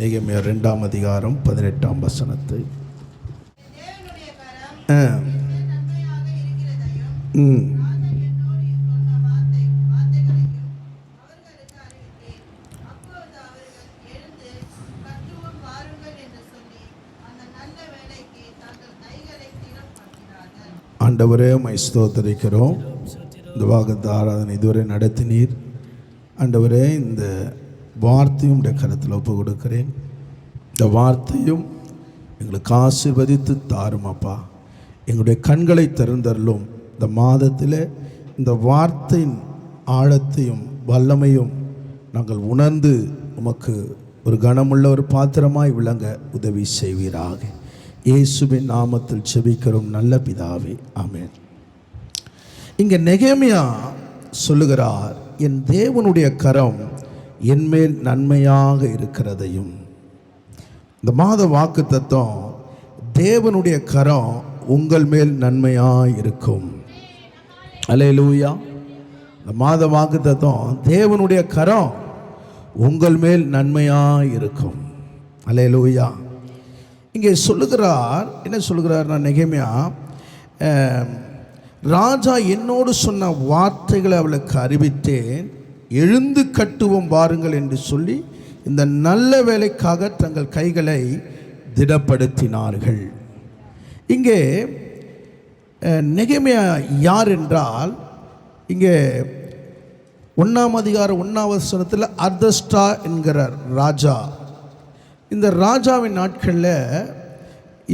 நெகேமியா 2ஆம் அதிகாரம் 18ஆம் வசனத்தை ஆண்டவரே உம்மை ஸ்தோத்திரிக்கிறோம். இந்த வாகத்த ஆராதனை இதுவரை நடத்தினீர். ஆண்டவரே, இந்த வார்த்தையும் உடைய கருத்தில் ஒப்பு கொடுக்கிறேன். இந்த வார்த்தையும் எங்களுக்கு ஆசீர்வதித்து தாரும் அப்பா. எங்களுடைய கண்களை திறந்தருளும். இந்த மாதத்தில் இந்த வார்த்தையின் ஆழத்தையும் வல்லமையும் நாங்கள் உணர்ந்து உமக்கு ஒரு கனமுள்ள ஒரு பாத்திரமாய் விளங்க உதவி செய்வீராக. இயேசுவின் நாமத்தில் செபிக்கிறோம் நல்ல பிதாவே, ஆமென். இங்கே நெகேமியா சொல்லுகிறார், என் தேவனுடைய கரம் என்மேல் நன்மையாக இருக்கிறதையும். இந்த மாத வாக்கு தத்துவம், தேவனுடைய கரம் உங்கள் மேல் நன்மையாக இருக்கும். அல்லேலூயா. இந்த மாத வாக்கு தத்துவம், தேவனுடைய கரம் உங்கள் மேல் நன்மையாக இருக்கும். அல்லேலூயா. இங்கே சொல்லுகிறார், என்ன சொல்லுகிறார்? நான் நெகேமியா, ராஜா என்னோடு சொன்ன வார்த்தைகளை அவளுக்கு அறிவித்தேன், எழுந்து கட்டுவோம் வாருங்கள் என்று சொல்லி இந்த நல்ல வேலைக்காக தங்கள் கைகளை திடப்படுத்தினார்கள். இங்கே நெகேமியா யார் என்றால், இங்கே 1ஆம் அதிகாரம் 1ஆம் வசனத்தில் அர்தஷ்டா என்கிறார் ராஜா. இந்த ராஜாவின் நாட்களில்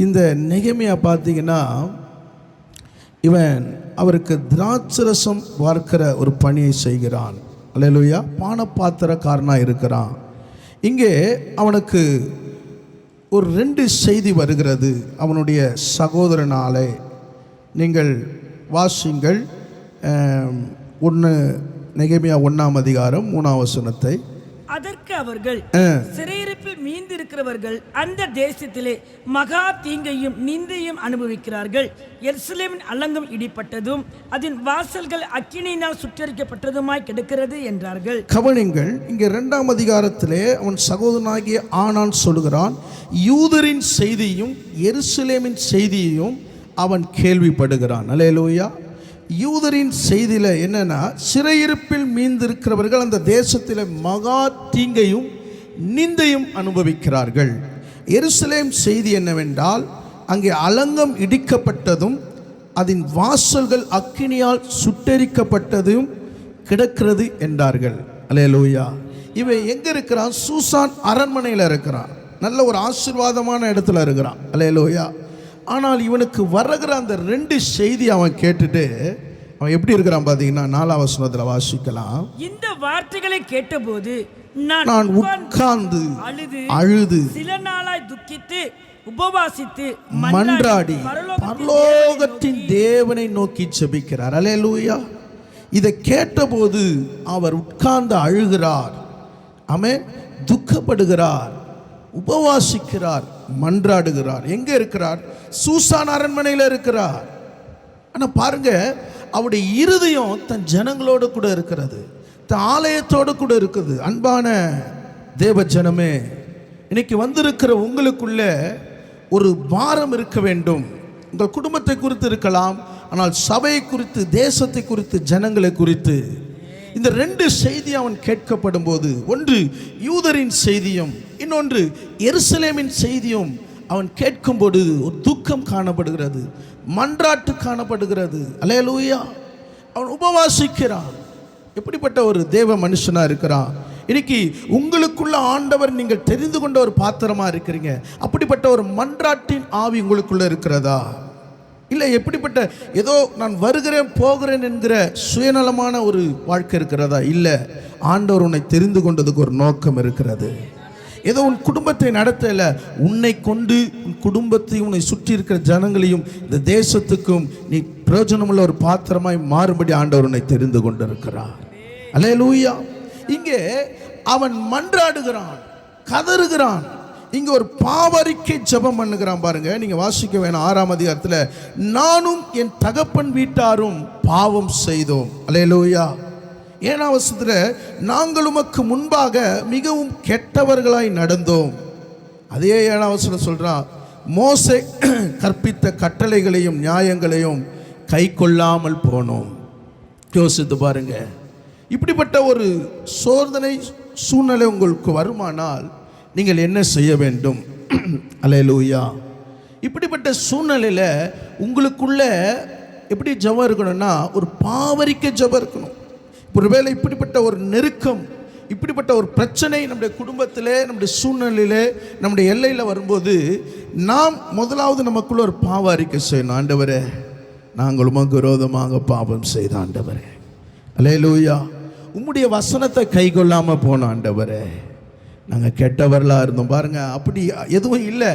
இந்த நெகேமியா பார்த்தீங்கன்னா, இவன் அவருக்கு திராட்சரசம் வார்க்கிற ஒரு பணியை செய்கிறான். அல்லேலூயா. பானபாத்திரக்காரனாக இருக்கிறான். இங்கே அவனுக்கு ஒரு 2 செய்தி வருகிறது அவனுடைய சகோதரனாலே. நீங்கள் வாசிங்கள். 1 நெகேமியா 1ஆம் அதிகாரம் 3ஆம் வசனத்தை. அதற்கு அவர்கள், சிறையிருப்பில் மீந்திருக்கிறவர்கள் அந்த தேசத்திலே மகா தீங்கையும் நிந்தையும் அனுபவிக்கிறார்கள். எருசலேமின் அலங்கம் இடிப்பட்டதும் அதன் வாசல்கள் அக்கினியினால் சுற்றரிக்கப்பட்டதுமாய் கிடக்கிறது என்றார்கள். கவனிங்கள், இங்கே 2ஆம் அதிகாரத்திலே அவன் சகோதரனாகிய ஆனான் சொல்லுகிறான், யூதரின் செய்தியும் எருசலேமின் செய்தியையும் அவன் கேள்விப்படுகிறான். அல்லேலூயா. யூதரின் செய்தியில் என்னன்னா, சிறையிருப்பில் மீந்திருக்கிறவர்கள் அந்த தேசத்தில் மகா தீங்கையும் நிந்தையும் அனுபவிக்கிறார்கள். எருசலேம் செய்தி என்னவென்றால், அங்கே அலங்கம் இடிக்கப்பட்டதும் அதன் வாசல்கள் அக்கினியால் சுட்டெரிக்கப்பட்டதும் கிடக்கிறது என்றார்கள். அல்லேலூயா. இவன் எங்கே இருக்கிறான்? சூசான் அரண்மனையில் இருக்கிறான். நல்ல ஒரு ஆசீர்வாதமான இடத்துல இருக்கிறான். அல்லேலூயா. ஆனால் இவனுக்கு வருகிற அந்த 2 செய்தி அவன் கேட்டுட்டு அவன் எப்படி இருக்கிறான் பார்த்தீங்கன்னா, 4ஆம் வசனத்தில் வாசிக்கலாம். இந்த வார்த்தைகளை கேட்டபோது நான் உட்கார்ந்து அழுது சில நாளாய் துக்கித்து உபவாசித்து மன்றாடி பரலோகத்தின் தேவனை நோக்கி ஜெபிக்கிறார். அல்லேலூயா. இதை கேட்டபோது அவர் உட்கார்ந்து அழுகிறார். ஆமென். துக்கப்படுகிறார், உபவாசிக்கிறார், மன்றாடுகிறார். எங்கே இருக்கிறார்? சூசான் அரண்மனையில் இருக்கிறார். ஆனால் பாருங்க, அவருடைய இருதயம் தன் ஜனங்களோடு கூட இருக்கிறது, தன் ஆலயத்தோடு கூட இருக்குது. அன்பான தேவ ஜனமே, இன்னைக்கு வந்திருக்கிற உங்களுக்குள்ள ஒரு பாரம் இருக்க வேண்டும். உங்கள் குடும்பத்தை குறித்து இருக்கலாம், ஆனால் சபையை குறித்து, தேசத்தை குறித்து, ஜனங்களை குறித்து. இந்த 2 செய்தி அவன் கேட்கப்படும் போது, ஒன்று யூதரின் செய்தியும் இன்னொன்று எருசலேமின் செய்தியும் அவன் கேட்கும்போது ஒரு துக்கம் காணப்படுகிறது, மன்றாட்டு காணப்படுகிறது. அல்லேலூயா. அவன் உபவாசிக்கிறான். எப்படிப்பட்ட ஒரு தேவ மனுஷனாக இருக்கிறான். இன்னைக்கு உங்களுக்குள்ள ஆண்டவர் நீங்கள் தெரிந்து கொண்ட ஒரு பாத்திரமாக இருக்கிறீங்க. அப்படிப்பட்ட ஒரு மன்றாட்டின் ஆவி உங்களுக்குள்ள இருக்கிறதா? இல்லை எப்படிப்பட்ட ஏதோ நான் வருகிறேன் போகிறேன் என்கிற சுயநலமான ஒரு வாழ்க்கை இருக்கிறதா? இல்லை, ஆண்டவர் உன்னை தெரிந்து கொண்டதுக்கு ஒரு நோக்கம் இருக்கிறது. ஏதோ உன் குடும்பத்தை நடத்தல, உன்னை கொண்டு உன் குடும்பத்தையும் உன்னை சுற்றி இருக்கிற ஜனங்களையும் இந்த தேசத்துக்கும் நீ பிரயோஜனமுள்ள ஒரு பாத்திரமாய் மாறுபடி ஆண்டவர் உன்னை தெரிந்து கொண்டிருக்கிறார். அல்லேலூயா. இங்கே அவன் மன்றாடுகிறான், கதறுகிறான். இங்க ஒரு பாவரிக்கை ஜெபம் பண்ணுகிறான் பாருங்க. நீங்க வாசிக்க வேணாம். 6ஆம் அதிகாரத்தில் நானும் என் தகப்பன் வீட்டாரும் பாவம் செய்தோம். அல்லேலூயா. 7ஆம் வசனத்தில் நாங்கள் உமக்கு முன்பாக மிகவும் கெட்டவர்களாய் நடந்தோம். அதே 7ஆம் வசனம் சொல்றான், மோசே கற்பித்த கட்டளைகளையும் நியாயங்களையும் கை கொள்ளாமல் போனோம். யோசித்து பாருங்க. இப்படிப்பட்ட ஒரு சோதனை சூழ்நிலை உங்களுக்கு வருமானால் நீங்கள் என்ன செய்ய வேண்டும்? அல்லேலூயா. இப்படிப்பட்ட சூழ்நிலையில் உங்களுக்குள்ள எப்படி ஜெபம் இருக்கணும்னா, ஒரு பாவரிக்கை ஜெபம் இருக்கணும். ஒருவேளை இப்படிப்பட்ட ஒரு நெருக்கம், இப்படிப்பட்ட ஒரு பிரச்சனை நம்முடைய குடும்பத்திலே, நம்முடைய சூழ்நிலையிலே, நம்முடைய எல்லையில் வரும்போது நாம் முதலாவது நமக்குள்ள ஒரு பாவ அறிக்கை செய்யணும். ஆண்டவரே, நாங்கள் உமக்கு விரோதமாக பாவம் செய்த ஆண்டவரே. அல்லேலூயா. உம்முடைய வசனத்தை கை கொள்ளாமல் போனோம் ஆண்டவரே, நாங்கள் கெட்டவர்களாக இருந்தோம். பாருங்க, அப்படி எதுவும் இல்லை,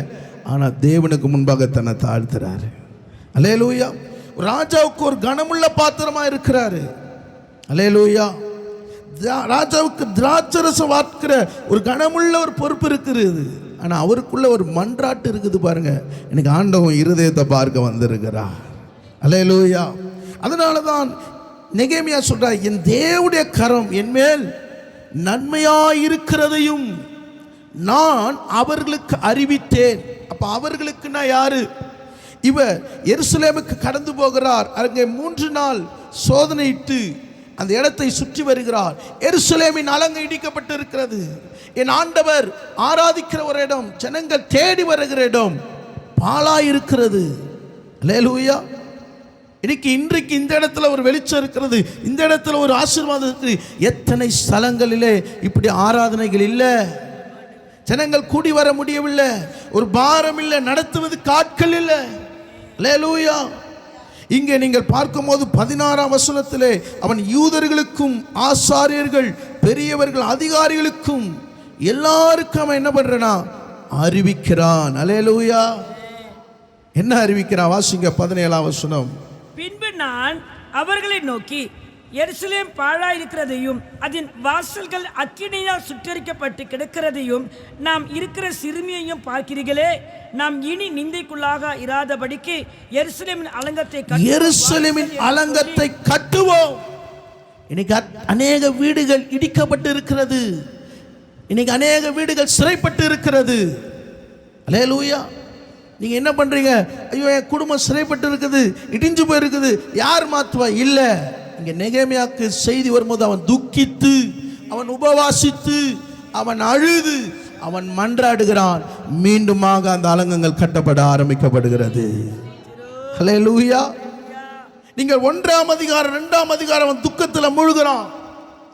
ஆனால் தேவனுக்கு முன்பாக தன்னை தாழ்த்துறாரு. அல்லேலூயா. ராஜாவுக்கு ஒரு கனமுள்ள பாத்திரமாக இருக்கிறாரு. அல்லேலூயா. ராஜாவுக்கு திராட்சரசம் வார்க்கிற ஒரு கனமுள்ள ஒரு பொறுப்பு இருக்கிறது. ஆனால் அவருக்குள்ள ஒரு மன்றாட்டு இருக்குது பாருங்க. எனக்கு ஆண்டவன் இருதயத்தை பார்க்க வந்திருக்கிறார். அல்லேலூயா. அதனால தான் நெகேமியா சொல்றார், என் தேவனுடைய கரம் என் மேல் நன்மையாயிருக்கிறதையும் நான் அவர்களுக்கு அறிவித்தேன். அப்ப அவர்களுக்குன்னா யாரு? இவர் எருசலேமுக்கு கடந்து போகிறார். அங்கே 3 நாள் சோதனையிட்டு அந்த இடத்தை சுற்றி வருகிறார். எருசலேமின் அலங்கு இடிக்கப்பட்டு இருக்கிறது. என் ஆண்டவர் ஆராதிக்கிற ஒரு இடம், ஜனங்கள் தேடி வருகிற இடம் பாழாயிருக்கிறது. அல்லேலூயா. இன்றைக்கு இந்த இடத்துல ஒரு வெளிச்சம் இருக்கிறது, இந்த இடத்துல ஒரு ஆசீர்வாதம் இருக்குது. எத்தனை ஸ்தலங்களிலே இப்படி ஆராதனைகள் இல்லை, ஜனங்கள் கூடி வர முடியவில்லை, ஒரு பாரம் இல்லை, நடத்துவதுக்கு ஆட்கள் இல்லை. அல்லேலூயா. இங்கே நீங்கள் பார்க்கும்போது 16ஆம் வசனத்திலே அவன் யூதர்களுக்கும் ஆசாரியர்கள் பெரியவர்கள் அதிகாரிகளுக்கும் எல்லாருக்கும் அவன் என்ன பண்றானா? அறிவிக்கிறான். அல்லேலூயா. என்ன அறிவிக்கிறான்? வாசிங்க 17ஆம் வசனம். பின்பு நான் அவர்களை நோக்கி, எருசலேம் பாழாயிருக்கிறதையும் அதன் வாசல்கள் அக்கினியால் சுட்டரிக்கப்பட்டு கிடக்கிறதையும் நாம் இருக்கிற சிறுமியையும் பார்க்கிறீர்களே, நாம் இனி நிந்தைக்குள்ளாக இராதபடிக்கு எருசலேமின் அலங்கத்தை கட்டுவோம். இன்னைக்கு அநேக வீடுகள் இடிக்கப்பட்டு இருக்கிறது. இன்னைக்கு அநேக வீடுகள் சிறைப்பட்டு இருக்கிறது. அல்லேலூயா. நீங்க என்ன பண்றீங்க? ஐயோ, என் குடும்பம் சிறைப்பட்டு இருக்குது, இடிஞ்சு போயிருக்குது. யார் மாத்துவா? இல்ல. இங்க நெகேமியாவுக்கு செய்தி வரும்போது அவன் துக்கித்து, அவன் உபவாசித்து, அவன் அழுது, அவன் மன்றாடுகிறான். மீண்டுமாக அந்த அலங்கங்கள் கட்டப்பட ஆரம்பிக்கப்படுகிறது. அல்லேலூயா. நீங்கள் 1ஆம் அதிகாரம் 2ஆம் அதிகாரம் அவன் துக்கத்தில் மூழ்கிறான்.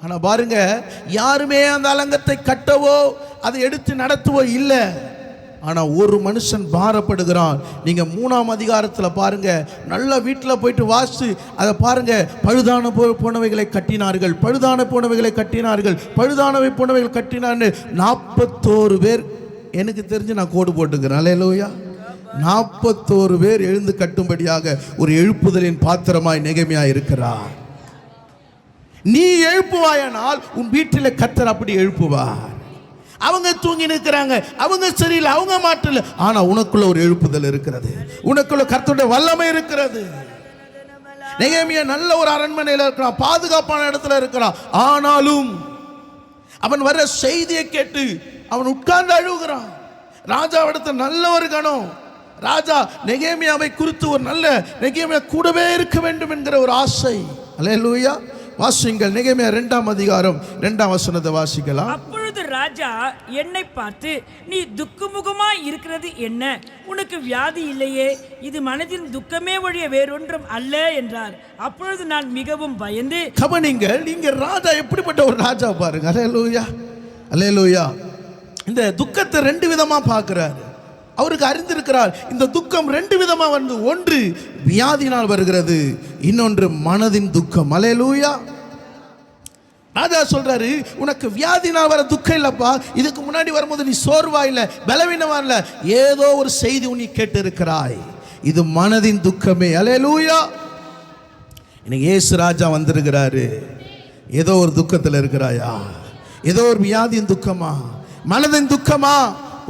ஆனா பாருங்க, யாருமே அந்த அலங்கத்தை கட்டவோ அதை எடுத்து நடத்துவோ இல்லை. ஆனா ஒரு மனுஷன் பாரப்படுகிறான். நீங்க 3ஆம் அதிகாரத்தில் பாருங்க, நல்ல வீட்டில் போயிட்டு வாசி அதை பாருங்க. பழுதான போனவைகளை கட்டினார்கள், பழுதான போனவைகளை கட்டினார்கள், பழுதானவை போனவைகள் கட்டினார்னு 41 பேர் எனக்கு தெரிஞ்சு நான் கோடு போட்டுக்கிறேன். அல்லேலூயா. 41 பேர் எழுந்து கட்டும்படியாக ஒரு எழுப்புதலின் பாத்திரமாய் நெகேமியா இருக்கிறார். நீ எழுப்புவாயானால் உன் வீட்டில் கர்த்தர் அப்படி எழுப்புவார். அவங்க தூங்கி நிற்கிறாங்க, அவங்க சரியில்லை, அவங்க மாற்றல, ஆனா உனக்குள்ள ஒரு எழுப்புதல் இருக்கிறது, உனக்குள்ள கர்த்தருடைய வல்லமை இருக்கிறது. நெகேமியா நல்ல ஒரு அரண்மனையில் இருக்கிறான், பாதுகாப்பான இடத்துல இருக்கிறான். ஆனாலும் அவன் வர செய்தியை கேட்டு அவன் உட்கார்ந்து அழுகிறான். ராஜாவிடத்தில் நல்ல ஒரு கணம். ராஜா நெகேமியாவை குறித்து ஒரு நல்ல நெகேமியா கூடவே இருக்க வேண்டும் என்கிற ஒரு ஆசை. அல்லேலூயா. வாசிங்கள் நெகேமியா 2ஆம் அதிகாரம் 2ஆம் வசனத்தை வாசிக்கலாம். அப்பொழுது ராஜா என்னை பார்த்து, நீ துக்கமுகமாய் இருக்கிறது என்ன? உனக்கு வியாதி இல்லையே? இது மனதின் துக்கமே ஒழிய வேறொன்றும் அல்ல என்றார். அப்பொழுது நான் மிகவும் பயந்து. கவனிங்கள், நீங்க ராஜா எப்படிப்பட்ட ஒரு ராஜா பாருங்க. அல்லேலூயா. அல்லேலூயா. இந்த துக்கத்தை 2 விதமா பார்க்கிறார். அவருக்கு அறிந்திருக்கிறார் இந்த துக்கம் 2 விதமா வந்து, ஒன்று வியாதினால் வருகிறது, இன்னொன்று மனதின் துக்கம். அல்லேலூயா. ராஜா சொல்றாரு, உனக்கு வியாதினால் வர துக்கம் இல்லப்பா, இதுக்கு முன்னாடி வரும்போது நீ சோர்வா இல்லை, பலவீனமா இல்லை, ஏதோ ஒரு செய்தி நீ கேட்டு இருக்கிறாய், இது மனதின் துக்கமே. அல்லேலூயா. இன்னைக்கு இயேசு ராஜா வந்திருக்கிறாரு. ஏதோ ஒரு துக்கத்தில் இருக்கிறாயா? ஏதோ ஒரு வியாதியின் துக்கமா, மனதின் துக்கமா?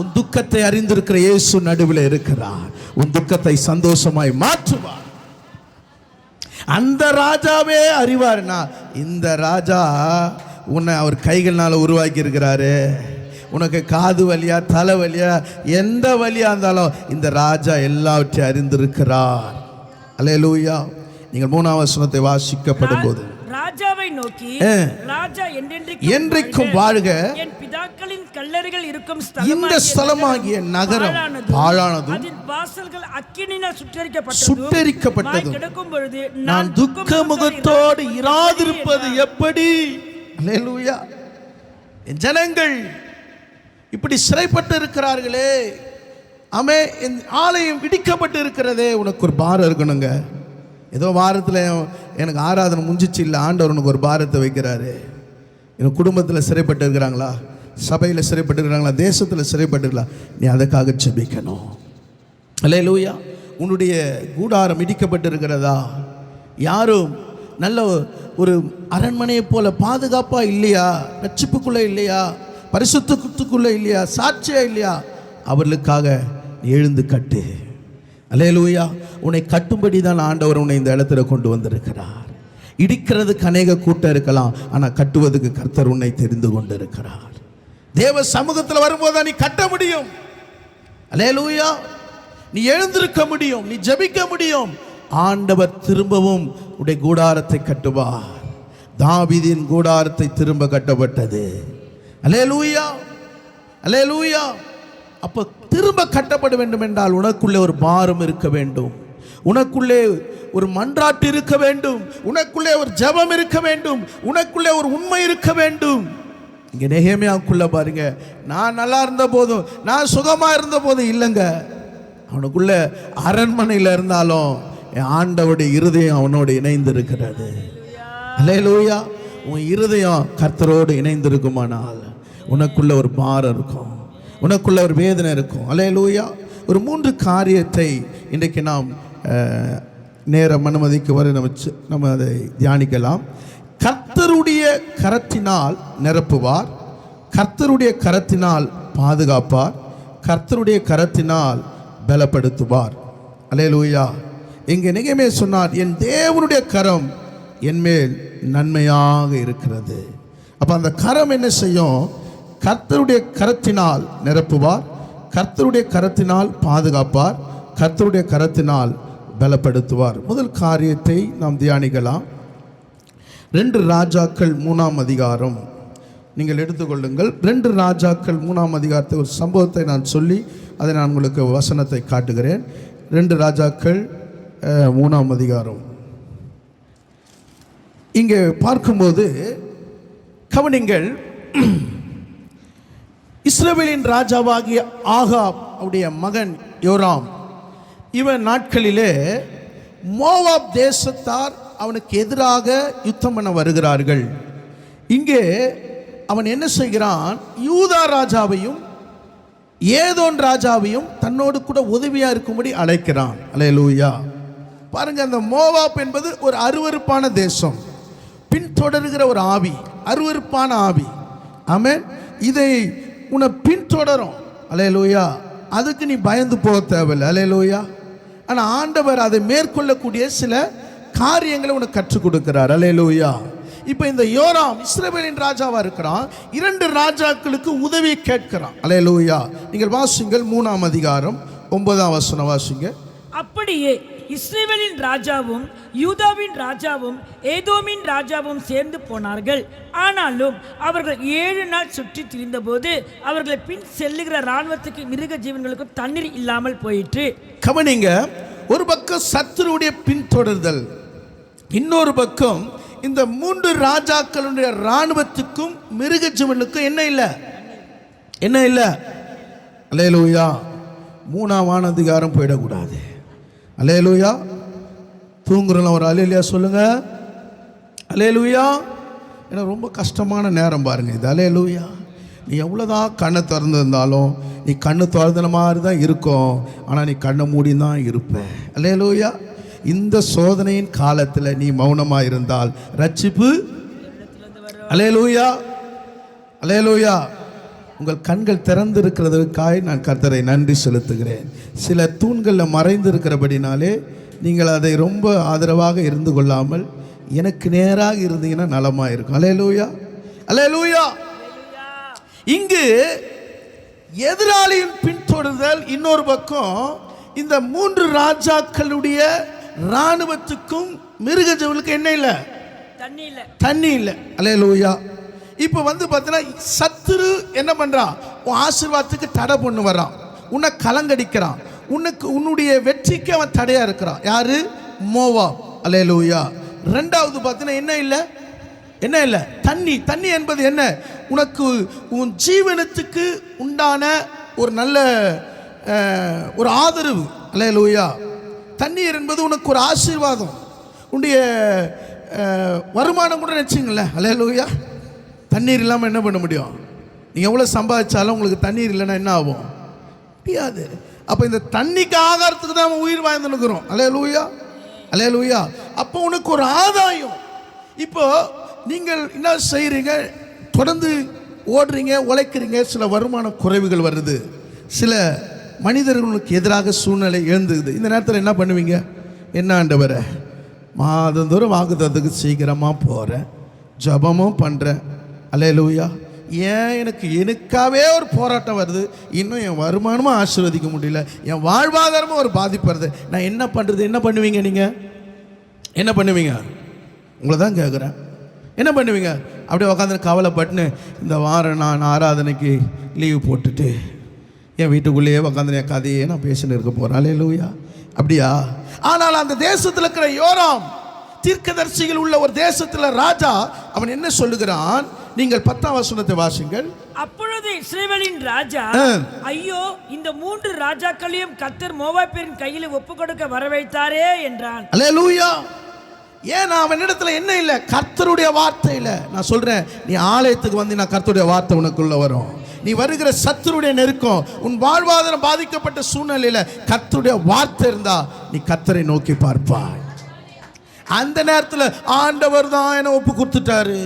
உன் துக்கத்தை அறிந்திருக்கிற இயேசு நடுவில் இருக்கிறார். உன் துக்கத்தை சந்தோஷமாய் மாற்றுவார். அந்த ராஜாவே அறிவார்னா, இந்த ராஜா உன்னை அவர் கைகள்னால உருவாக்கி இருக்கிறாரு. உனக்கு காது வலியா, தலை வலியா, எந்த வலியா இருந்தாலும் இந்த ராஜா எல்லாவற்றையும் அறிந்திருக்கிறார். அல்லேலூயா. நீங்கள் 3ஆம் வசனத்தை வாசிக்கப்படும் போது, ராஜாவை நோக்கி, ராஜா என்றைக்கும் வாழ்க, என் பிதாக்களின் கல்லறைகள் இருக்கும் இந்த ஸ்தலமாகிய நகரம் பாழானதும் அதன் வாசல்கள் அக்கினியால் சுட்டெரிக்கப்பட்டதும் கிடக்கும் பொழுது நான் துக்க முகத்தோடு இராதிருப்பது எப்படி? அல்லேலூயா. என் ஜனங்கள் இப்படி சிறைப்பட்டு இருக்கிறார்களே, ஆமே, என் ஆலயம் இடிக்கப்பட்டு இருக்கிறதே. உனக்கு ஒரு பாரம் இருக்கணுங்க. ஏதோ வாரத்தில் எனக்கு ஆராதனை முடிஞ்சிச்சு இல்லை, ஆண்டவர் உனக்கு ஒரு பாரத்தை வைக்கிறாரு. என் குடும்பத்தில் சிறைப்பட்டு இருக்கிறாங்களா, சபையில் சிறைப்பட்டு இருக்கிறாங்களா, தேசத்தில் சிறைப்பட்டுருக்கலாம், நீ அதுக்காக ஜெபிக்கணும். அல்லேலூயா. உன்னுடைய கூடாரம் இடிக்கப்பட்டு இருக்கிறதா? யாரும் நல்ல ஒரு அரண்மனையை போல பாதுகாப்பாக இல்லையா? ரட்சிப்புக்குள்ளே இல்லையா? பரிசுத்தத்துக்குள்ளே இல்லையா? சாட்சியா இல்லையா? அவர்களுக்காக எழுந்து கட்டு. அல்லேலூயா. உன்னை கட்டும்படி தான் ஆண்டவர் உன்னை இந்த இடத்துல கொண்டு வந்திருக்கிறார். இடிக்கிறதுக்கு அநேக கூட்டம் இருக்கலாம், ஆனால் கட்டுவதுக்கு கர்த்தர் உன்னை தெரிந்து கொண்டு இருக்கிறார். தேவ சமூகத்தில் வரும்போது நீ கட்ட முடியும். அல்லேலூயா. நீ எழுந்திருக்க முடியும், நீ ஜெபிக்க முடியும். ஆண்டவர் திரும்பவும் உடைய கூடாரத்தை கட்டுவார். தாவீதின் கூடாரத்தை திரும்ப கட்டப்பட்டது. அல்லேலூயா. அல்லேலூயா. அப்போ திரும்ப கட்டப்பட வேண்டும் என்றால் உனக்குள்ளே ஒரு பாரம் இருக்க வேண்டும், உனக்குள்ளே ஒரு மன்றாட்டு இருக்க வேண்டும், உனக்குள்ளே ஒரு ஜெபம் இருக்க வேண்டும், உனக்குள்ளே ஒரு உண்மை இருக்க வேண்டும். இங்கே நெகேமியாவுக்குள்ள பாருங்க, நான் நல்லா இருந்த போதும், நான் சுகமா இருந்த போதும் இல்லைங்க, அவனுக்குள்ள அரண்மனையில் இருந்தாலும் என் ஆண்டவருடைய இருதயம் அவனோடு இணைந்து இருக்கிறது. அல்லேலூயா. உன் இருதயம் கர்த்தரோடு இணைந்திருக்குமானால் உனக்குள்ள ஒரு பாரம் இருக்கும், உனக்குள்ள ஒரு வேதனை இருக்கும். அல்லேலூயா. ஒரு 3 காரியத்தை இன்றைக்கு நாம் நேரம் அனுமதிக்கு வரை நம்ம அதை தியானிக்கலாம். கர்த்தருடைய கரத்தினால் நிரப்புவார், கர்த்தருடைய கரத்தினால் பாதுகாப்பார், கர்த்தருடைய கரத்தினால் பலப்படுத்துவார். அல்லேலூயா. இங்கே நெகேமியா சொன்னார், என் தேவனுடைய கரம் என்மேல் நன்மையாக இருக்கிறது. அப்போ அந்த கரம் என்ன செய்யும்? கர்த்தருடைய கரத்தினால் நிரப்புவார், கர்த்தருடைய கரத்தினால் பாதுகாப்பார், கர்த்தருடைய கரத்தினால் பலப்படுத்துவார். முதல் காரியத்தை நாம் தியானிக்கலாம். 2 ராஜாக்கள் 3ஆம் அதிகாரம் நீங்கள் எடுத்துக்கொள்ளுங்கள். 2 ராஜாக்கள் 3ஆம் அதிகாரத்தை ஒரு சம்பவத்தை நான் சொல்லி அதை நான் உங்களுக்கு வசனத்தை காட்டுகிறேன். 2 ராஜாக்கள் 3ஆம் அதிகாரம். இங்கே பார்க்கும்போது கவனிங்கள், இஸ்ரவேலின் ராஜாவாகிய ஆகாப் அவருடைய மகன் யோராம், இவன் நாட்களிலே மோவாப் தேசத்தார் அவனுக்கு எதிராக யுத்தம் பண்ண வருகிறார்கள். இங்கே அவன் என்ன செய்கிறான்? யூதா ராஜாவையும் ஏதோன் ராஜாவையும் தன்னோடு கூட உதவியா இருக்கும்படி அழைக்கிறான். அல்லேலூயா. பாருங்க, அந்த மோவாப் என்பது ஒரு அருவருப்பான தேசம், பின்தொடர்கிற ஒரு ஆவி, அருவருப்பான ஆவி. ஆமென். இதை உன்னை பின்தொடரும். அல்லேலூயா. அதுக்கு நீ பயந்து போக தேவையில்லை. அல்லேலூயா. ஆனால் ஆண்டவர் அதை மேற்கொள்ளக்கூடிய சில காரியங்களை உனக்கு கற்றுக் கொடுக்கிறார். அல்லேலூயா. இப்போ இந்த யோராம் இஸ்ரவேலின் ராஜாவா இருக்கிறான், 2 ராஜாக்களுக்கு உதவி கேட்கிறான். அல்லேலூயா. நீங்கள் வாசிங்கள் 3ஆம் அதிகாரம் 9ஆம் வசனம் வாசிங்க. அப்படியே இஸ்ரவேலின் ராஜாவும் யூதாவின் ராஜாவும் ஏதோமின் ராஜாவும் சேர்ந்து போனார்கள். ஆனாலும் அவர்கள் 7 நாள் சுற்றி திரிந்தபோது அவர்களை பின் செல்லுகிற இராணுவத்துக்கு மிருக ஜீவன்களுக்கும் தண்ணீர் இல்லாமல் போயிற்று. கவனிங்க, ஒரு பக்கம் சத்துருடைய பின்தொடர்தல், இன்னொரு பக்கம் இந்த 3 ராஜாக்களுடைய இராணுவத்துக்கும் மிருக ஜீவனுக்கும் என்ன இல்லை? என்ன இல்லை? அல்லேலூயா. 3ஆம் அதிகாரம் போயிடக்கூடாது. அல்லேலூயா. தூங்குறோம் ஒரு அல்லேலூயா சொல்லுங்க. அல்லேலூயா. ஏன்னா ரொம்ப கஷ்டமான நேரம் பாருங்க இது. அல்லேலூயா. நீ எவ்வளோதான் கண்ணை திறந்துருந்தாலும் நீ கண்ணு திறந்த மாதிரி தான் இருக்கும், ஆனால் நீ கண்ணை மூடி தான் இருப்ப. அல்லேலூயா. இந்த சோதனையின் காலத்தில் நீ மௌனமாக இருந்தால் ரட்சிப்பு. அல்லேலூயா, அல்லேலூயா. உங்கள் கண்கள் திறந்திருக்கிறதுக்காக நான் கர்த்தரை நன்றி செலுத்துகிறேன். சில தூண்களில் மறைந்திருக்கிறபடினாலே நீங்கள் அதை ரொம்ப ஆதரவாக இருந்து கொள்ளாமல் எனக்கு நேராக இருந்தீங்கன்னா நலமாக இருக்கும். அல்லேலூயா, அல்லேலூயா. இங்கு எதிராளியின் பின்தொடர்தல், இன்னொரு பக்கம் இந்த 3 ராஜாக்களுடைய இராணுவத்துக்கும் மிருக ஜீவனுக்கும் என்ன இல்லை? தண்ணி இல்லை. அல்லேலூயா. இப்போ பார்த்தீங்கன்னா சத்துரு என்ன பண்ணுறான்? உன் ஆசீர்வாதத்துக்கு தடை பண்ணு வர்றான், உன்னை கலங்கடிக்கிறான், உன்னுடைய வெற்றிக்கு அவன் தடையா இருக்கிறான். யாரு? மோவாப். அல்லேலூயா. ரெண்டாவது பார்த்தீங்கன்னா என்ன இல்லை? என்ன இல்லை? தண்ணி என்பது என்ன? உனக்கு உன் ஜீவனத்துக்கு உண்டான ஒரு நல்ல ஒரு ஆதரவு. அல்லேலூயா. தண்ணீர் என்பது உனக்கு ஒரு ஆசீர்வாதம், உன்னுடைய வருமானம் கூட நினச்சிங்களேன். அல்லேலூயா. தண்ணீர் இல்லாமல் என்ன பண்ண முடியும்? நீங்கள் எவ்வளோ சம்பாதிச்சாலும் உங்களுக்கு தண்ணீர் இல்லைன்னா என்ன ஆகும்? முடியாது. அப்போ இந்த தண்ணிக்கு ஆகாரத்துக்கு தான் நம்ம உயிர் வாழ்ந்துருக்கிறோம். அல்லேலூயா, அல்லேலூயா. அப்போ உனக்கு ஒரு ஆதாயம். இப்போ நீங்கள் என்ன செய்கிறீங்க? தொடர்ந்து ஓடுறீங்க, உழைக்கிறீங்க, சில வருமான குறைவுகள் வருது, சில மனிதர்களுக்கு எதிராக சூழ்நிலை எழுந்துக்குது. இந்த நேரத்தில் என்ன பண்ணுவீங்க? என்ன ஆண்டவரே, மாதந்தோறும் வாக்குத்தத்தத்துக்கு சீக்கிரமாக போகிறேன், ஜபமும் பண்ணுறேன். அல்லேலூயா. ஏன் எனக்காகவே ஒரு போராட்டம் வருது, இன்னும் என் வருமானமும் ஆசீர்வதிக்க முடியல, என் வாழ்வாதாரமும் ஒரு பாதிப்பு வருது, நான் என்ன பண்ணுறது? என்ன பண்ணுவீங்க? நீங்கள் என்ன பண்ணுவீங்க? உங்களை தான் கேட்குறேன். என்ன பண்ணுவீங்க? அப்படியே உட்காந்து கவலைப்பட்டுன்னு இந்த வாரம் நான் ஆராதனைக்கு லீவு போட்டுட்டு என் வீட்டுக்குள்ளேயே உட்காந்து என் கதையே நான் பேசின்னு இருக்க போகிறேன். அல்லேலூயா. அப்படியா? ஆனால் அந்த தேசத்தில் இருக்கிற யோராம் தீர்க்கதரிசிகள் உள்ள ஒரு தேசத்தில் ராஜா, அவன் என்ன சொல்லுகிறான்? நீங்கள் 10ஆம் வசனத்தை வாசிங்கள். அப்பொழுது இஸ்ரவேலின் ராஜா, ஐயோ, இந்த 3 ராஜாக்களையும் கர்த்தர் மோவாபியரின் கையில் ஒப்பு கொடுக்க வரவைத்தாரே என்றான். அல்லேலூயா. ஏன் அவனிடத்துல என்ன இல்லை? கர்த்தருடைய வார்த்தை இல்லை. நான் சொல்றேன், நீ ஆலயத்துக்கு வந்து நான் கர்த்தருடைய வார்த்தை உனக்குள்ள வரும். நீ வருகிற சத்துருடைய நெருக்கம், உன் வாழ்வாதாரம் பாதிக்கப்பட்ட சூழ்நிலையில கர்த்தருடைய வார்த்தை இருந்தா நீ கர்த்தரை நோக்கி பார்ப்பாய். அந்த நேரத்தில் ஆண்டவர் தான் என்னை ஒப்பு கொடுத்துட்டாரு,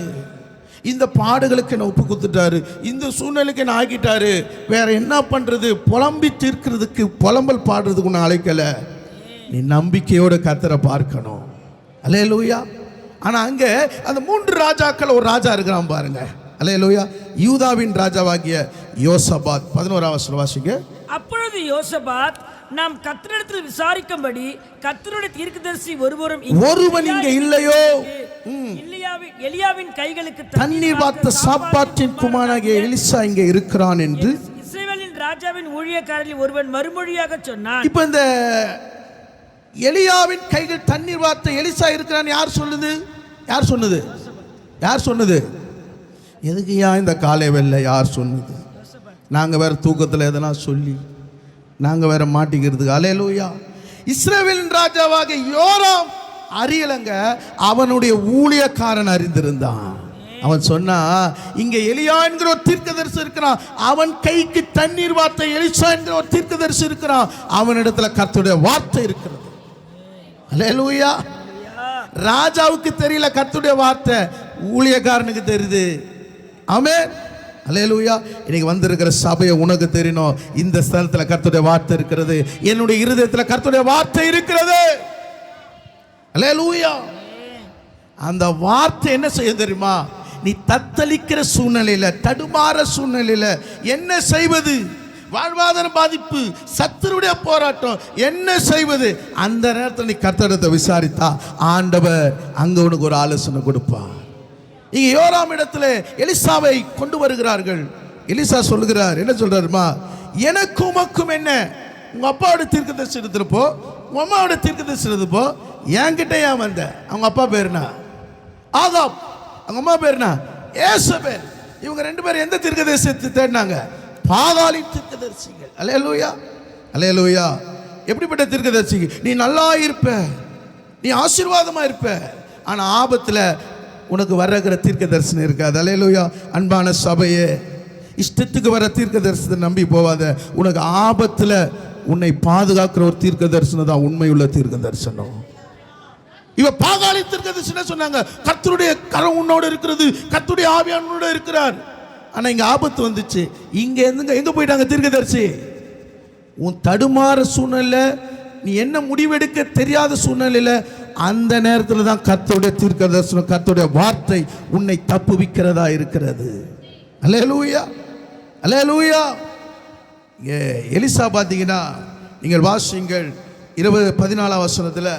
இந்த பாடுகளுக்கு என்ன ஒப்பு கொடுத்துட்டாரு, இந்த சூழ்நிலைக்கு என்ன ஆக்கிட்டாரு, வேற என்ன பண்றது? புலம்பி தீர்க்கிறதுக்கு, புலம்பல் பாடுறதுக்கு ஒன்று அழைக்கல. நீ நம்பிக்கையோட கர்த்தரை பார்க்கணும். அல்லேலூயா. ஆனால் அங்கே அந்த 3 ராஜாக்கள் ஒரு ராஜா இருக்கிறான் பாருங்க. அல்லேலூயா. யூதாவின் ராஜாவாகிய யோசபாத். 11ஆம் வசனம் வாசிங்க. அப்பொழுது யோசபாத், நாம் கர்த்தரிடத்தில் விசாரிக்கும்படி கர்த்தருடைய தீர்க்கதரிசி ஒருவன் இங்கே இல்லையோ? எலியாவின் கைகளுக்கு தண்ணீர் பார்த்த சாப்பாட்டின் குமாரனாகிய எலிசா இங்கே இருக்கிறான் என்று இஸ்ரவேலின் ராஜாவின் ஊழியக்காரரில் ஒருவன் மறுமொழியாக சொன்னான். இப்போ இந்த எலியாவின் கைகள் தண்ணீர் பார்த்த எலிசா இருக்கிறான் யார் சொல்லுது? யார் சொன்னது? யார் சொன்னது? எதுக்குயா இந்த காலை வெள்ளை? யார் சொன்னது? நாங்கள் வேற தூக்கத்தில் எதனா சொல்லி நாங்கள் வேற மாட்டிக்கிறதுக்கு. அல்லேலூயா. இஸ்ரவேலின் ராஜாவாக யோராம் அறியலங்க, அவனுடைய ஊழியக்காரன் அறிந்திருந்தான். அவன் சொன்னா, இங்க எலியா என்கிற ஒரு தீர்க்கதரிசி இருக்கிறான், அவன் கைக்கு தண்ணீர் வார்த்தை எலிசா என்கிற ஒரு தீர்க்கதரிசி இருக்கிறான், அவனிடத்துல கர்த்தருடைய வார்த்தை இருக்கிறது. அல்லேலூயா. ராஜாவுக்கு தெரியல கர்த்தருடைய வார்த்தை, ஊழியக்காரனுக்கு தெரியுது. ஆமென். அல்லேலூயா. இன்னைக்கு வந்திருக்கிற சபையை உனக்கு தெரியணும், இந்த ஸ்தலத்தில் கர்த்தருடைய வார்த்தை இருக்கிறது, என்னுடைய இருதயத்தில் கர்த்தருடைய வார்த்தை இருக்கிறது. அல்லேலூயா. அந்த வார்த்தை என்ன செய்ய தெரியுமா? நீ தத்தளிக்கிற சூழ்நிலையில, தடுமாற சூழ்நிலையில என்ன செய்வது? வாழ்வாதார பாதிப்பு, சத்துருடைய போராட்டம், என்ன செய்வது? அந்த நேரத்தில் நீ கர்த்தரிடத்தை விசாரித்தா ஆண்டவர் அங்க உனக்கு ஒரு ஆலோசனை கொடுப்பார். இங்க யோராம் இடத்துல எலிசாவை கொண்டு வருகிறார்கள். எலிசா சொல்லுகிறார், என்ன சொல்றாருமா? எனக்கும் உமக்கும் என்ன? உங்க அப்பாவோட தீர்க்கதரிசி எடுத்துட்டு போ, உங்க அம்மாவோட தீர்க்கதரிசி எடுத்து போ, என்கிட்ட ஏன் வந்த? அவங்க அப்பா பேருனா ஆகாப், அவங்க அம்மா பேருனா ஏசபேல். இவங்க 2 பேரும் எந்த தீர்க்கதரிசனத்தை தேடினாங்க? பாகாலின் தீர்க்கதரிசிகள். அல்லேலூயா, அல்லேலூயா. எப்படிப்பட்ட தீர்க்கதரிசி? நீ நல்லா இருப்ப, நீ ஆசீர்வாதமா இருப்ப, ஆனா ஆபத்துல உனக்கு வர்ற தீர்க்க தரிசனம் இருக்காது. அல்லேலூயா. அன்பான சபையே, இஷ்டத்துக்கு வர தீர்க்க தரிசனத்தை நம்பி போவாத. உனக்கு ஆபத்தில் உன்னை பாதுகாக்கிற ஒரு தீர்க்க தரிசனம் தான் உண்மையுள்ள தீர்க்க தரிசனம். இவ பாகாலி தீர்க்க தரிசனம் சொன்னாங்க, கர்த்தருடைய கரம் உன்னோடு இருக்கிறது, கர்த்தருடைய ஆவியானோட இருக்கிறார். ஆனா இங்க ஆபத்து வந்துச்சு. இங்க எங்க போயிட்டாங்க தீர்க்கதரிசி? உன் தடுமாற சூழ்நிலை, நீ என்ன முடிவெடுக்க தெரியாத சூழ்நிலையில அந்த நேரத்தில் தான் கர்த்தருடைய தீர்க்க தரிசனம், கர்த்தருடைய வார்த்தை உன்னை தப்புவிக்கிறதா இருக்கிறது. அல்லேலூயா, அல்லேலூயா. எலிசா பார்த்தீங்கன்னா நீங்கள் வாசிங்கள் 14 வசனத்தில்,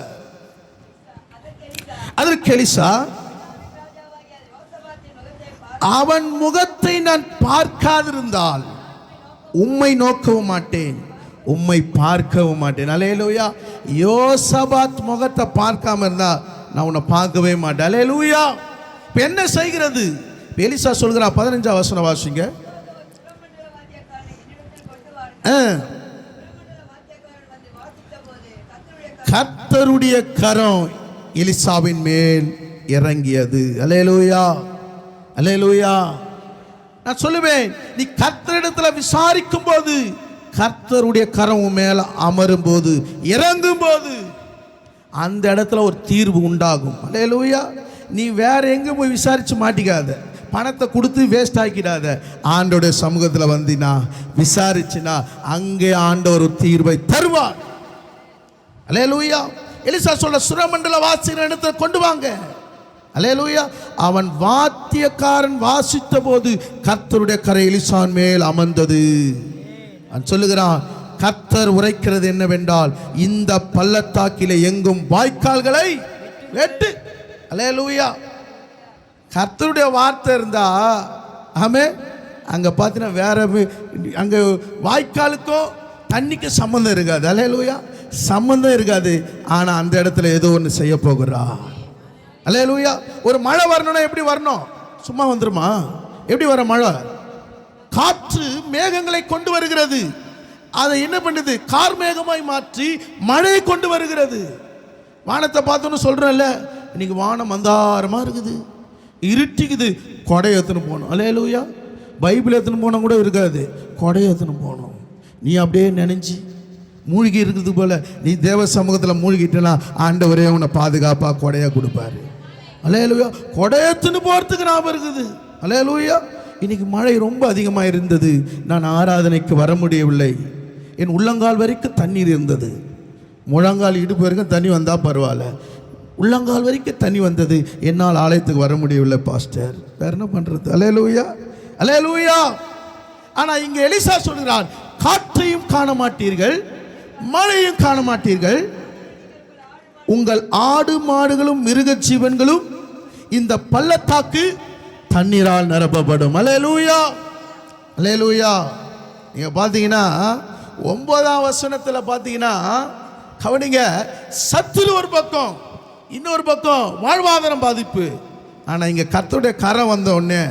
அதற்கு எலிசா, அவன் முகத்தை நான் பார்க்காதிருந்தால் உம்மை நோக்கவும் மாட்டேன், உம்மை பார்க்கவும் மாட்டேன். அல்லேலூயா. யோசபாத் முகத்தை பார்க்காம இருந்தா நான் உன்னை பார்க்கவே மாட்டேன். அல்லேலூயா. இப்ப என்ன செய்கிறது? எலிசா சொல்கிறா, 15 வசனம் வாசிங்க. கர்த்தருடைய கரம் எலிசாவின் மேல் இறங்கியது. அல்லேலூயா, அல்லேலூயா. நான் சொல்லுவேன், நீ கர்த்தரிடத்துல விசாரிக்கும் போது, கர்த்தருடைய கரம் மேல அமரும் போது, இறங்கும் போது அந்த இடத்துல ஒரு தீர்வு உண்டாகும். அல்லேலூயா. நீ வேற எங்க போய் விசாரிச்சு மாட்டிக்காத, பணத்தை கொடுத்து வேஸ்ட் ஆக்கிடாத. ஆண்டோடைய சமூகத்தில் வந்தினா விசாரிச்சுனா அங்கே ஆண்டவர் ஒரு தீர்வை தருவார். அல்லேலூயா. எலிசா சொல்ல, சுரமண்டல வாசிக்கிற இடத்துல கொண்டு வாங்க. அல்லேலூயா. அவன் வாத்தியக்காரன் வாசித்த போது கர்த்தருடைய கரை எலிசான் மேல் அமர்ந்தது. அவன் சொல்லுகிறான், கர்த்தர் உரைக்கிறது என்னவென்றால், இந்த பள்ளத்தாக்கிலே எங்கும் வாய்க்கால்களை வெட்டு. அல்லேலூயா. கர்த்தருடைய வார்த்தை இருந்தா ஆமே, அங்க பார்த்தீங்கன்னா வேற அங்க வாய்க்காலுக்கும் தண்ணிக்கு சம்பந்தம் இருக்காது. அல்லேலூயா. சம்பந்தம் இருக்காது. ஆனா அந்த இடத்துல ஏதோ ஒன்று செய்ய போகிறா. அல்லேலூயா. ஒரு மழை வரணும்னா எப்படி வரணும்? சும்மா வந்துருமா? எப்படி வர மழை? காற்று மேகங்களை கொண்டு வருகிறது. அதை என்ன பண்ணுது? கார் மேகமாய் மாற்றி மழையை கொண்டு வருகிறது. வானத்தை பார்த்தோன்னு சொல்றேன்ல, இன்னைக்கு வானம் மந்தாரமா இருக்குது, இருட்டிக்குது, கொடை எடுத்துன்னு போகணும். அல்லேலூயா. பைபிள் எடுத்துன்னு போனால் கூட இருக்காது, கொடை எடுத்துன்னு போகணும். நீ அப்படியே நினைஞ்சி மூழ்கி இருக்கிறது போல நீ தேவ சமூகத்தில் மூழ்கிட்டனா ஆண்டவரே உன்னை பாதுகாப்பாக கொடையா கொடுப்பாரு. அல்லேலூயா. கொடையத்துன்னு போகிறதுக்கு ஞாபகம் இருக்குது. அல்லேலூயா. இன்னைக்கு மழை ரொம்ப அதிகமாக இருந்தது. நான் ஆராதனைக்கு வர முடியவில்லை. என் உள்ளங்கால் வரைக்கும் தண்ணீர் இருந்தது. முழங்கால் இடுப்பு வரைக்கும் தண்ணி வந்தால் பரவாயில்ல, உள்ளங்கால் வரைக்கும் தண்ணி வந்தது. என்னால் ஆலயத்துக்கு வர முடியவில்லை பாஸ்டர். வேற என்ன பண்ணுறது? அல்லேலூயா, அல்லேலூயா. ஆனால் இங்கே எலிசா சொல்கிறான், காற்றையும் காண மாட்டீர்கள், மழையும் காண மாட்டீர்கள், உங்கள் ஆடு மாடுகளும் மிருக ஜீவன்களும் இந்த பள்ளத்தாக்கு தண்ணீரால் நிரப்பப்படும். அல்லேலூயா, அல்லேலூயா. நீங்க பார்த்தீங்கன்னா 9ஆம் வசனத்தில் பார்த்தீங்கன்னா கவனிங்க, சத்துரு ஒரு பக்கம், இன்னொரு பக்கம் வாழ்வாதாரம் பாதிப்பு. ஆனால் இங்கே கர்த்தருடைய கரம் வந்த உடனே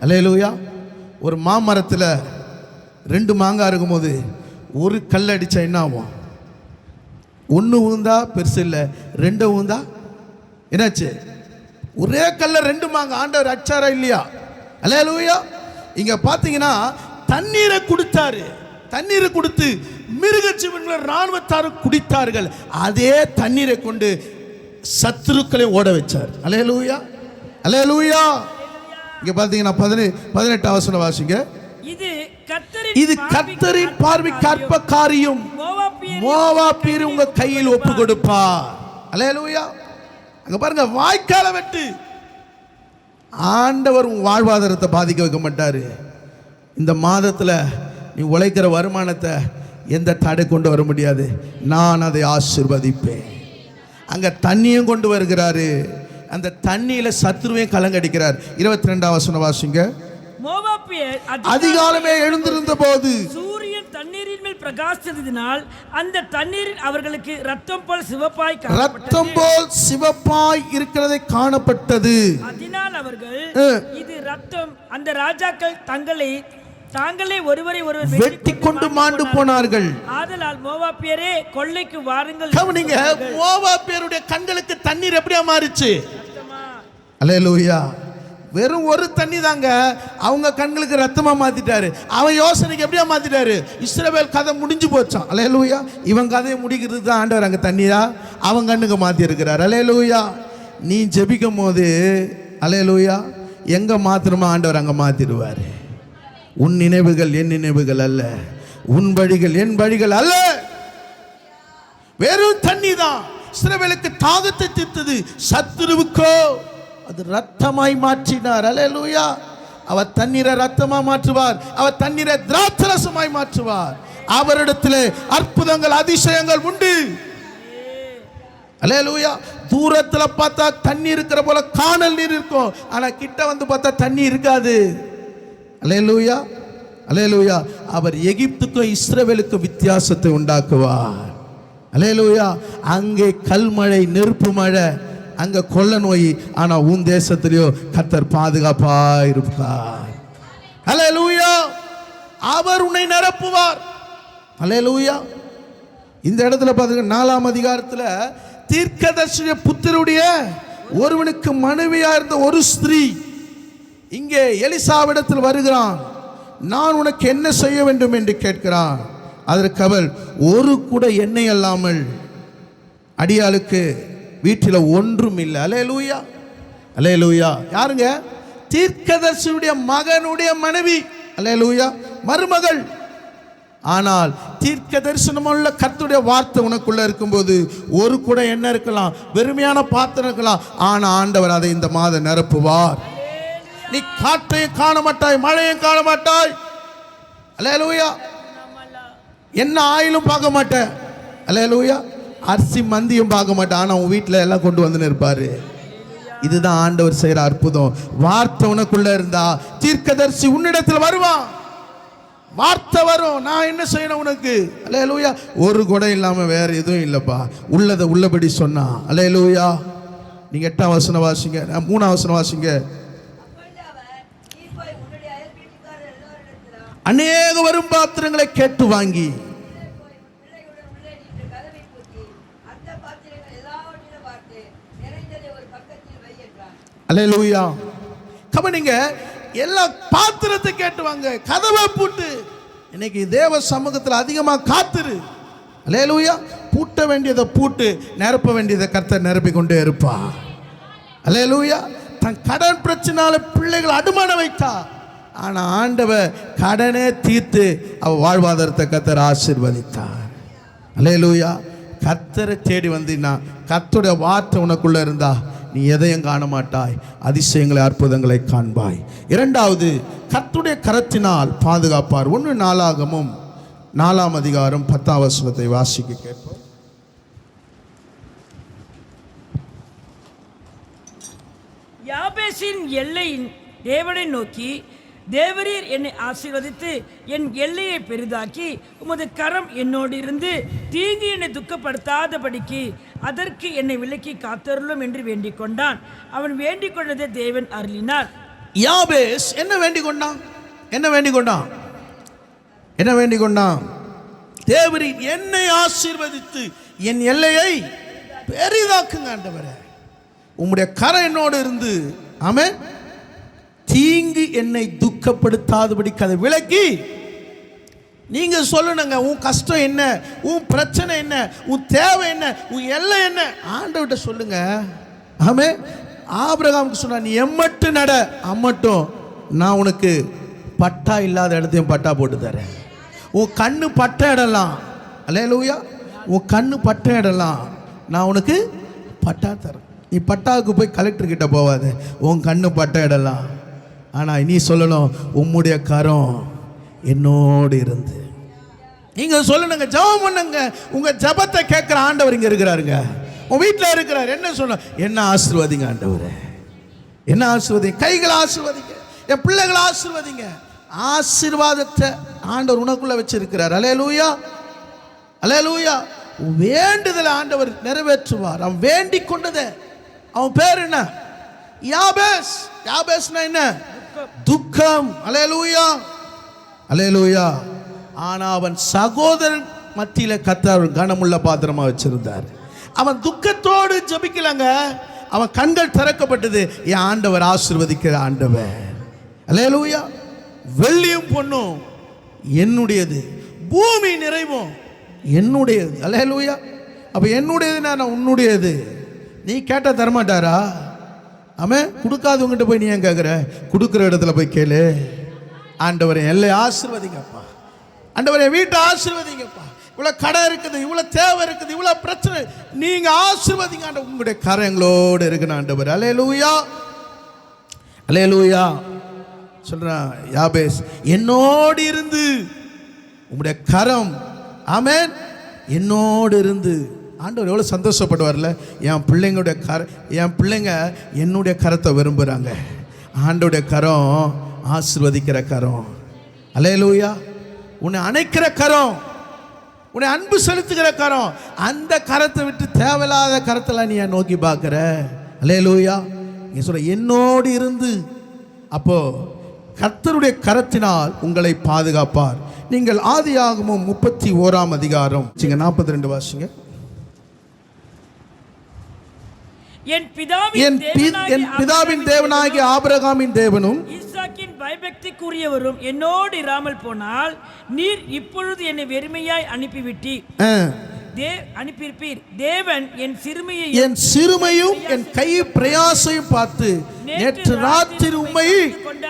அல்லேலூயா. ஒரு மாமரத்தில் 2 மாங்காய் இருக்கும்போது ஒரு கல் அடித்தா என்ன ஆகும்? 1 ஊந்தா பெருசு இல்லை, 2 ஊந்தா என்னாச்சு? ஒரே கல்ல 2 மாங்காய். ஆண்டவர் அச்சாரா இல்லையா? அல்லேலூயா. இங்க பார்த்தீங்கன்னா தண்ணீரை கொடுத்தாரு. தண்ணீரை கொடுத்து மிருக ஜீவன்கள் இராணுவத்தார் குடித்தார்கள். அதே தண்ணீரை கொண்டு சத்துருக்களை ஓட வச்சார். அல்லேலூயா, அல்லேலூயா. இங்க பார்த்தீங்கன்னா 18 வசனம் வாசிங்க. இது கர்த்தரின் பார்வைக்கு அற்ப காரியம், மோவாபியர் உங்க கையில் ஒப்பு கொடுப்பார். அல்லேலூயா. அங்க பாருங்க, வாய்க்கால வெட்டு. ஆண்டவர் உன் வாழ்வாதாரத்தை பாதிக்க வைக்க மாட்டாரு. இந்த மாதத்துல நீ உழைக்கிற வருமானத்தை எந்த தடை கொண்டு வர முடியாது. நான் அதை ஆசீர்வதிப்பேன். அங்க தண்ணியும் கொண்டு வருகிறாரு, அந்த தண்ணியில சத்துருவையும் கலங்கடிக்கிறார். 22ஆம் வசனம் வாசிங்க. அதிகாலமே எழுந்திருந்த போது சூரியன் தண்ணீரின் மேல் பிரகாசித்ததினால் அந்த தண்ணீரில் அவர்களுக்கு ரத்தம் போல் சிவப்பாய் இருக்கிறதை காணப்பட்டது. அதனால் அவர்கள், இது ரத்தம், அந்த ராஜாக்கள் தாங்களே ஒருவரை ஒருவர் வெட்டி கொண்டு மாண்டு போனார்கள். ஆதலால் மோவாபியரே கொள்ளைக்கு வாருங்கள். கவனிங்க, மோவாபியருடைய கண்களுக்கு தண்ணீர் எப்படியா மாறிச்சு? அல்லேலூயா. வெறும் ஒரு தண்ணி தாங்க அவங்க கண்களுக்கு ரத்தமா மாத்திட்டாரு. அவன் யோசனைக்கு எப்படியா மாத்திட்டாரு? இஸ்ரவேல் கதை முடிஞ்சு போச்சான். அல்லேலூயா. இவன் கதையை முடிக்கிறதுக்கு தான் ஆண்டவர் அங்கே தண்ணியா அவன் கண்ணுக்கு மாத்தி இருக்கிறார். அல்லேலூயா. நீ ஜெபிக்கும் போது அல்லேலூயா எங்க மாத்திரமா ஆண்டவர் அங்கே மாத்திடுவார். உன் நினைவுகள் என் நினைவுகள் அல்ல, உன் வழிகள் என் வழிகள் அல்ல. வெறும் தண்ணி தான் இஸ்ரவேலுக்கு தாகத்தை தீர்த்தது, சத்துருவுக்கோ அது ரத்தமாய் மாற்றினார். அல்லேலூயா. அவர் தண்ணீரை ரத்தமா மாற்றுவார், அவர் தண்ணீரை திராட்சரசமாய் மாற்றுவார். அவரிடத்திலே அற்புதங்கள் அதிசயங்கள் உண்டு. அல்லேலூயா. தூரத்துல பார்த்தா தண்ணி இருக்கிற போல காணல் நீர் இருக்கும், ஆனா கிட்ட வந்து பார்த்தா தண்ணி இருக்காது. அல்லேலூயா. அல்லேலூயா. அவர் எகிப்துக்கும் இஸ்ரவேலுக்கும் வித்தியாசத்தை உண்டாக்குவார். அல்லேலூயா. அங்கே கல்மழை, நெருப்பு மழை, அங்க கொள்ள நோய், ஆனா உன் தேசத்திலேயோ கர்த்தர் பாதுகாப்பா இருப்பார். அல்லேலூயா. அவர் உன்னை நிரப்புவார். அல்லேலூயா. இந்த இடத்துல பாத்தீங்கன்னா 4ஆம் அதிகாரத்துல தீர்க்கதரிசி புத்திரருடைய ஒருவனுக்கு மனைவியா இருந்த ஒரு ஸ்திரீ இங்கே எலிசாவிடத்தில் வருகிறான். நான் உனக்கு என்ன செய்ய வேண்டும் என்று கேட்கிறான். அதற்கு அவள், ஒரு கூட எண்ணெய் அல்லாமல் அடியாளுக்கு வீட்டில் ஒன்றும் இல்லை. அல்லேலூயா. அல்லேலூயா. யாருங்க? தீர்க்கதரிசியுடைய மகனுடைய மனைவி. அல்லேலூயா. மருமகள். ஆனால் தீர்க்க தரிசனமுள்ள கர்த்தருடைய வார்த்தை உனக்குள்ள இருக்கும்போது ஒரு கூட என்ன இருக்கலாம், வெறுமையான பாத்திரம் இருக்கலாம், ஆனா ஆண்டவர் அதை இந்த மாதம் நிரப்புவார். நீ காற்றையும் காண மாட்டாய், மழையும் காண மாட்டாய். அல்லேலூயா. என்ன ஆயிலும் பார்க்க மாட்டேன். அல்லேலூயா. அரிசி மந்தியும் பார்க்க மாட்டேன், ஆனா உன் வீட்டில் எல்லாம் கொண்டு வந்து இருப்பாரு. இதுதான் ஆண்டவர் செய்யற அற்புதம். வார்த்தை உனக்குள்ள இருந்தா தீர்க்கதரிசி உன்னிடத்தில் வருவான். வார்த்தை வரும், நான் என்ன செய்யணும் உனக்கு. அல்லேலூயா. ஒரு குடம் இல்லாம வேற எதுவும் இல்லப்பா, உள்ளதை உள்ளபடி சொன்னா. அல்லேலூயா. நீங்க 8ஆம் வசனம் வாசிங்க, 3ஆம் வசனம் வாசிங்க. அநேக வரும் பாத்திரங்களை கேட்டு வாங்கி அல்லேலூயா. கவனிங்க, எல்லா பாத்திரத்தை கேட்டு வாங்க, கதவை பூட்டு. இன்னைக்கு தேவ சமூகத்தில் அதிகமா காத்துரு. அல்லேலூயா. பூட்ட வேண்டியதை பூட்டு, நிரப்ப வேண்டியதை கர்த்தர் நிரப்பி கொண்டே இருப்பா. அல்லேலூயா. தன் கடன் பிரச்சனால பிள்ளைகள் அடமான வைத்தா, ஆனா ஆண்டவர் கடனே தீர்த்து அவ வாழ்வாதாரத்தை கர்த்தர் ஆசீர்வதித்தார். அல்லேலூயா. கர்த்தரை தேடி வந்தீங்கன்னா, கர்த்தருடைய வார்த்தை உனக்குள்ள இருந்தா நீ எதையும் காண மாட்டாய், அதிசயங்களை அற்புதங்களை காண்பாய். இரண்டாவது, கர்த்தருடைய கரத்தினால் பாதுகாப்பார். 1 நாளாகமும் 4ஆம் அதிகாரம் 10ஆம் வசனத்தை வாசிக்க கேட்போம். யாபேசின் எல்லையின் தேவனை நோக்கி, தேவரீர் என்னை ஆசீர்வதித்து என் எல்லையை பெரிதாக்கி உமது கரம் என்னோடு இருந்து தீங்கு என்னை துக்கப்படுத்தாதபடிக்கு அதற்கு என்னை விலக்கி காத்தருளும் என்று வேண்டிக் கொண்டான். அவன் வேண்டிக் கொண்டதை தேவன் அருளினார். யாபேஸ் என்ன வேண்டிக் கொண்டான்? என்ன வேண்டிக் கொண்டான்? என்ன வேண்டிக் கொண்டான்? தேவரீர் என்னை ஆசீர்வதித்து என் எல்லையை பெரிதாக்குங்க ஆண்டவரே, உம்முடைய கரம் என்னோடு இருந்து ஆமென் தீங்கு என்னை துக்கப்படுத்தாதபடிக்கு அதை விலக்கி. நீங்க சொல்லணுங்க, உன் கஷ்டம் என்ன, உன் பிரச்சனை என்ன, உன் தேவை என்ன, உன் எல்லை என்ன, ஆண்டவர்கிட்ட சொல்லுங்க. ஆமென். ஆபிரகாமுக்கு சொன்னா, நீ எம்மட்டு நட, அம்மட்டும் நான் உனக்கு பட்டா இல்லாத இடத்தையும் பட்டா போட்டு தரேன். உன் கண்ணு பட்ட இடலாம். அல்லேலூயா. உன் கண்ணு பட்ட இடலாம், நான் உனக்கு பட்டா தரேன். நீ பட்டாவுக்கு போய் கலெக்டர் கிட்ட போவாது, உன் கண்ணு பட்ட இடலாம். ஆனா நீ சொல்லணும், உம்முடைய கரம் என்னோடு இருந்து. நீங்க சொல்லணுங்க, ஜெபம் பண்ணுங்க. உங்க ஜெபத்தை கேட்கிற ஆண்டவர் இங்க இருக்கிறாருங்க, உன் வீட்டில் இருக்கிறார். என்ன சொல்ல, என்ன ஆசீர்வதிங்க ஆண்டவரே, என்ன ஆசீர்வதிங்க, கைகளை ஆசீர்வதிங்க, என் பிள்ளைகளை ஆசீர்வதிங்க. ஆசீர்வாதத்தை ஆண்டவர் உனக்குள்ள வச்சிருக்கிறார். அல்லேலூயா. அல்லேலூயா. வேண்டுதலை ஆண்டவர் நிறைவேற்றுவார். அவன் வேண்டிக் கொண்டதை, அவன் பேர் என்ன? யாபேஸ். யாபேஸ்னா என்ன? துக்கம். அல்லேலூயா. அல்லேலூயா. ஆனா அவன் சகோதரன் மத்தியில கர்த்தர் கனமுள்ள பாத்திரமா வச்சிருந்தார். அவன் துக்கத்தோடு ஜெபிக்கலங்க, அவன் கண்கள் திறக்கப்பட்டது. என் ஆண்டவர் ஆசீர்வதிக்கிற ஆண்டவர். அல்லேலூயா. வெள்ளியும் பொன்னும் என்னுடையது, பூமி நிறைவும் என்னுடையது. அல்லேலூயா. அப்ப என்னுடையதுன்னா நான் உன்னுடையது. நீ கேட்டால் தரமாட்டாரா? அவன் கொடுக்காதவங்கிட்ட போய் நீ ஏன் கேட்குற? கொடுக்குற இடத்துல போய் கேளு. ஆண்டவரை எல்லை ஆசீர்வதிங்கப்பா, ஆண்டவரை வீட்டை ஆசீர்வதிங்கப்பா. இவ்வளோ கடை இருக்குது, இவ்வளோ தேவை இருக்குது, இவ்வளோ பிரச்சனை, நீங்க ஆசீர்வதிங்க ஆண்டவர். உங்களுடைய கரம் எங்களோடு இருக்கணும் ஆண்டவர். அல்லேலூயா, அல்லேலூயா. சொல்றான் யாபேஸ், என்னோடு இருந்து உங்களுடைய கரம், ஆமென், என்னோடு இருந்து. ஆண்டவர் எவ்வளோ சந்தோஷப்படுவார்ல. என் பிள்ளைங்களுடைய என் பிள்ளைங்க என்னுடைய கரத்தை விரும்புகிறாங்க. ஆண்டோடைய கரம் ஆசீர்வதிக்கிற கரம். அல்லேலூயா. உன்னை அணைக்கிற கரம், உன்னை அன்பு செலுத்துகிற கரம். அந்த கரத்தை விட்டு தேவையில்லாத கரத்தில் நீ நோக்கி பார்க்குற. அல்லேலூயா. நீ சொல்ற என்னோடு இருந்து. அப்போ கர்த்தருடைய கரத்தினால் உங்களை பாதுகாப்பார். நீங்கள் ஆதியாகமம் 31 அதிகாரம் 42 வாசிங்க. என் பிதாவின் தேவனாகிய ஆபிரகாமின் தேவனும் ஈசாக்கின் பயபக்திக்குரியவரும் என்னோடு இராமல் போனால் நீர் இப்பொழுது என்னை வெறுமையாய் அனுப்பியிருப்பீர். தேவன் என் சிறுமையும் என் கை பிரயாசையும் பார்த்து நேற்று ராத்திரி உம்மை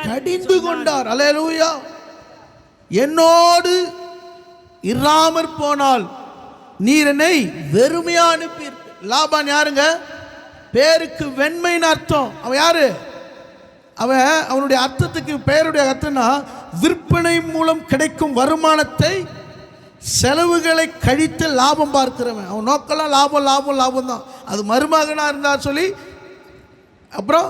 கடிந்து கொண்டார். அல்லேலூயா. என்னோடு இராமற் போனால் நீர் என்னை வெறுமையா அனுப்பீர். லாபான் யாருங்க? பேருக்கு வெண்மைன்னு அர்த்தம். அவன் யாரு? அவனுடைய அர்த்தத்துக்கு, பெயருடைய அர்த்தம்னா விற்பனை மூலம் கிடைக்கும் வருமானத்தை செலவுகளை கழித்து லாபம் பார்க்கிறவன். அவன் நோக்கெல்லாம் லாபம் லாபம் லாபம் தான். அது மருமகனா இருந்தா சொல்லி, அப்புறம்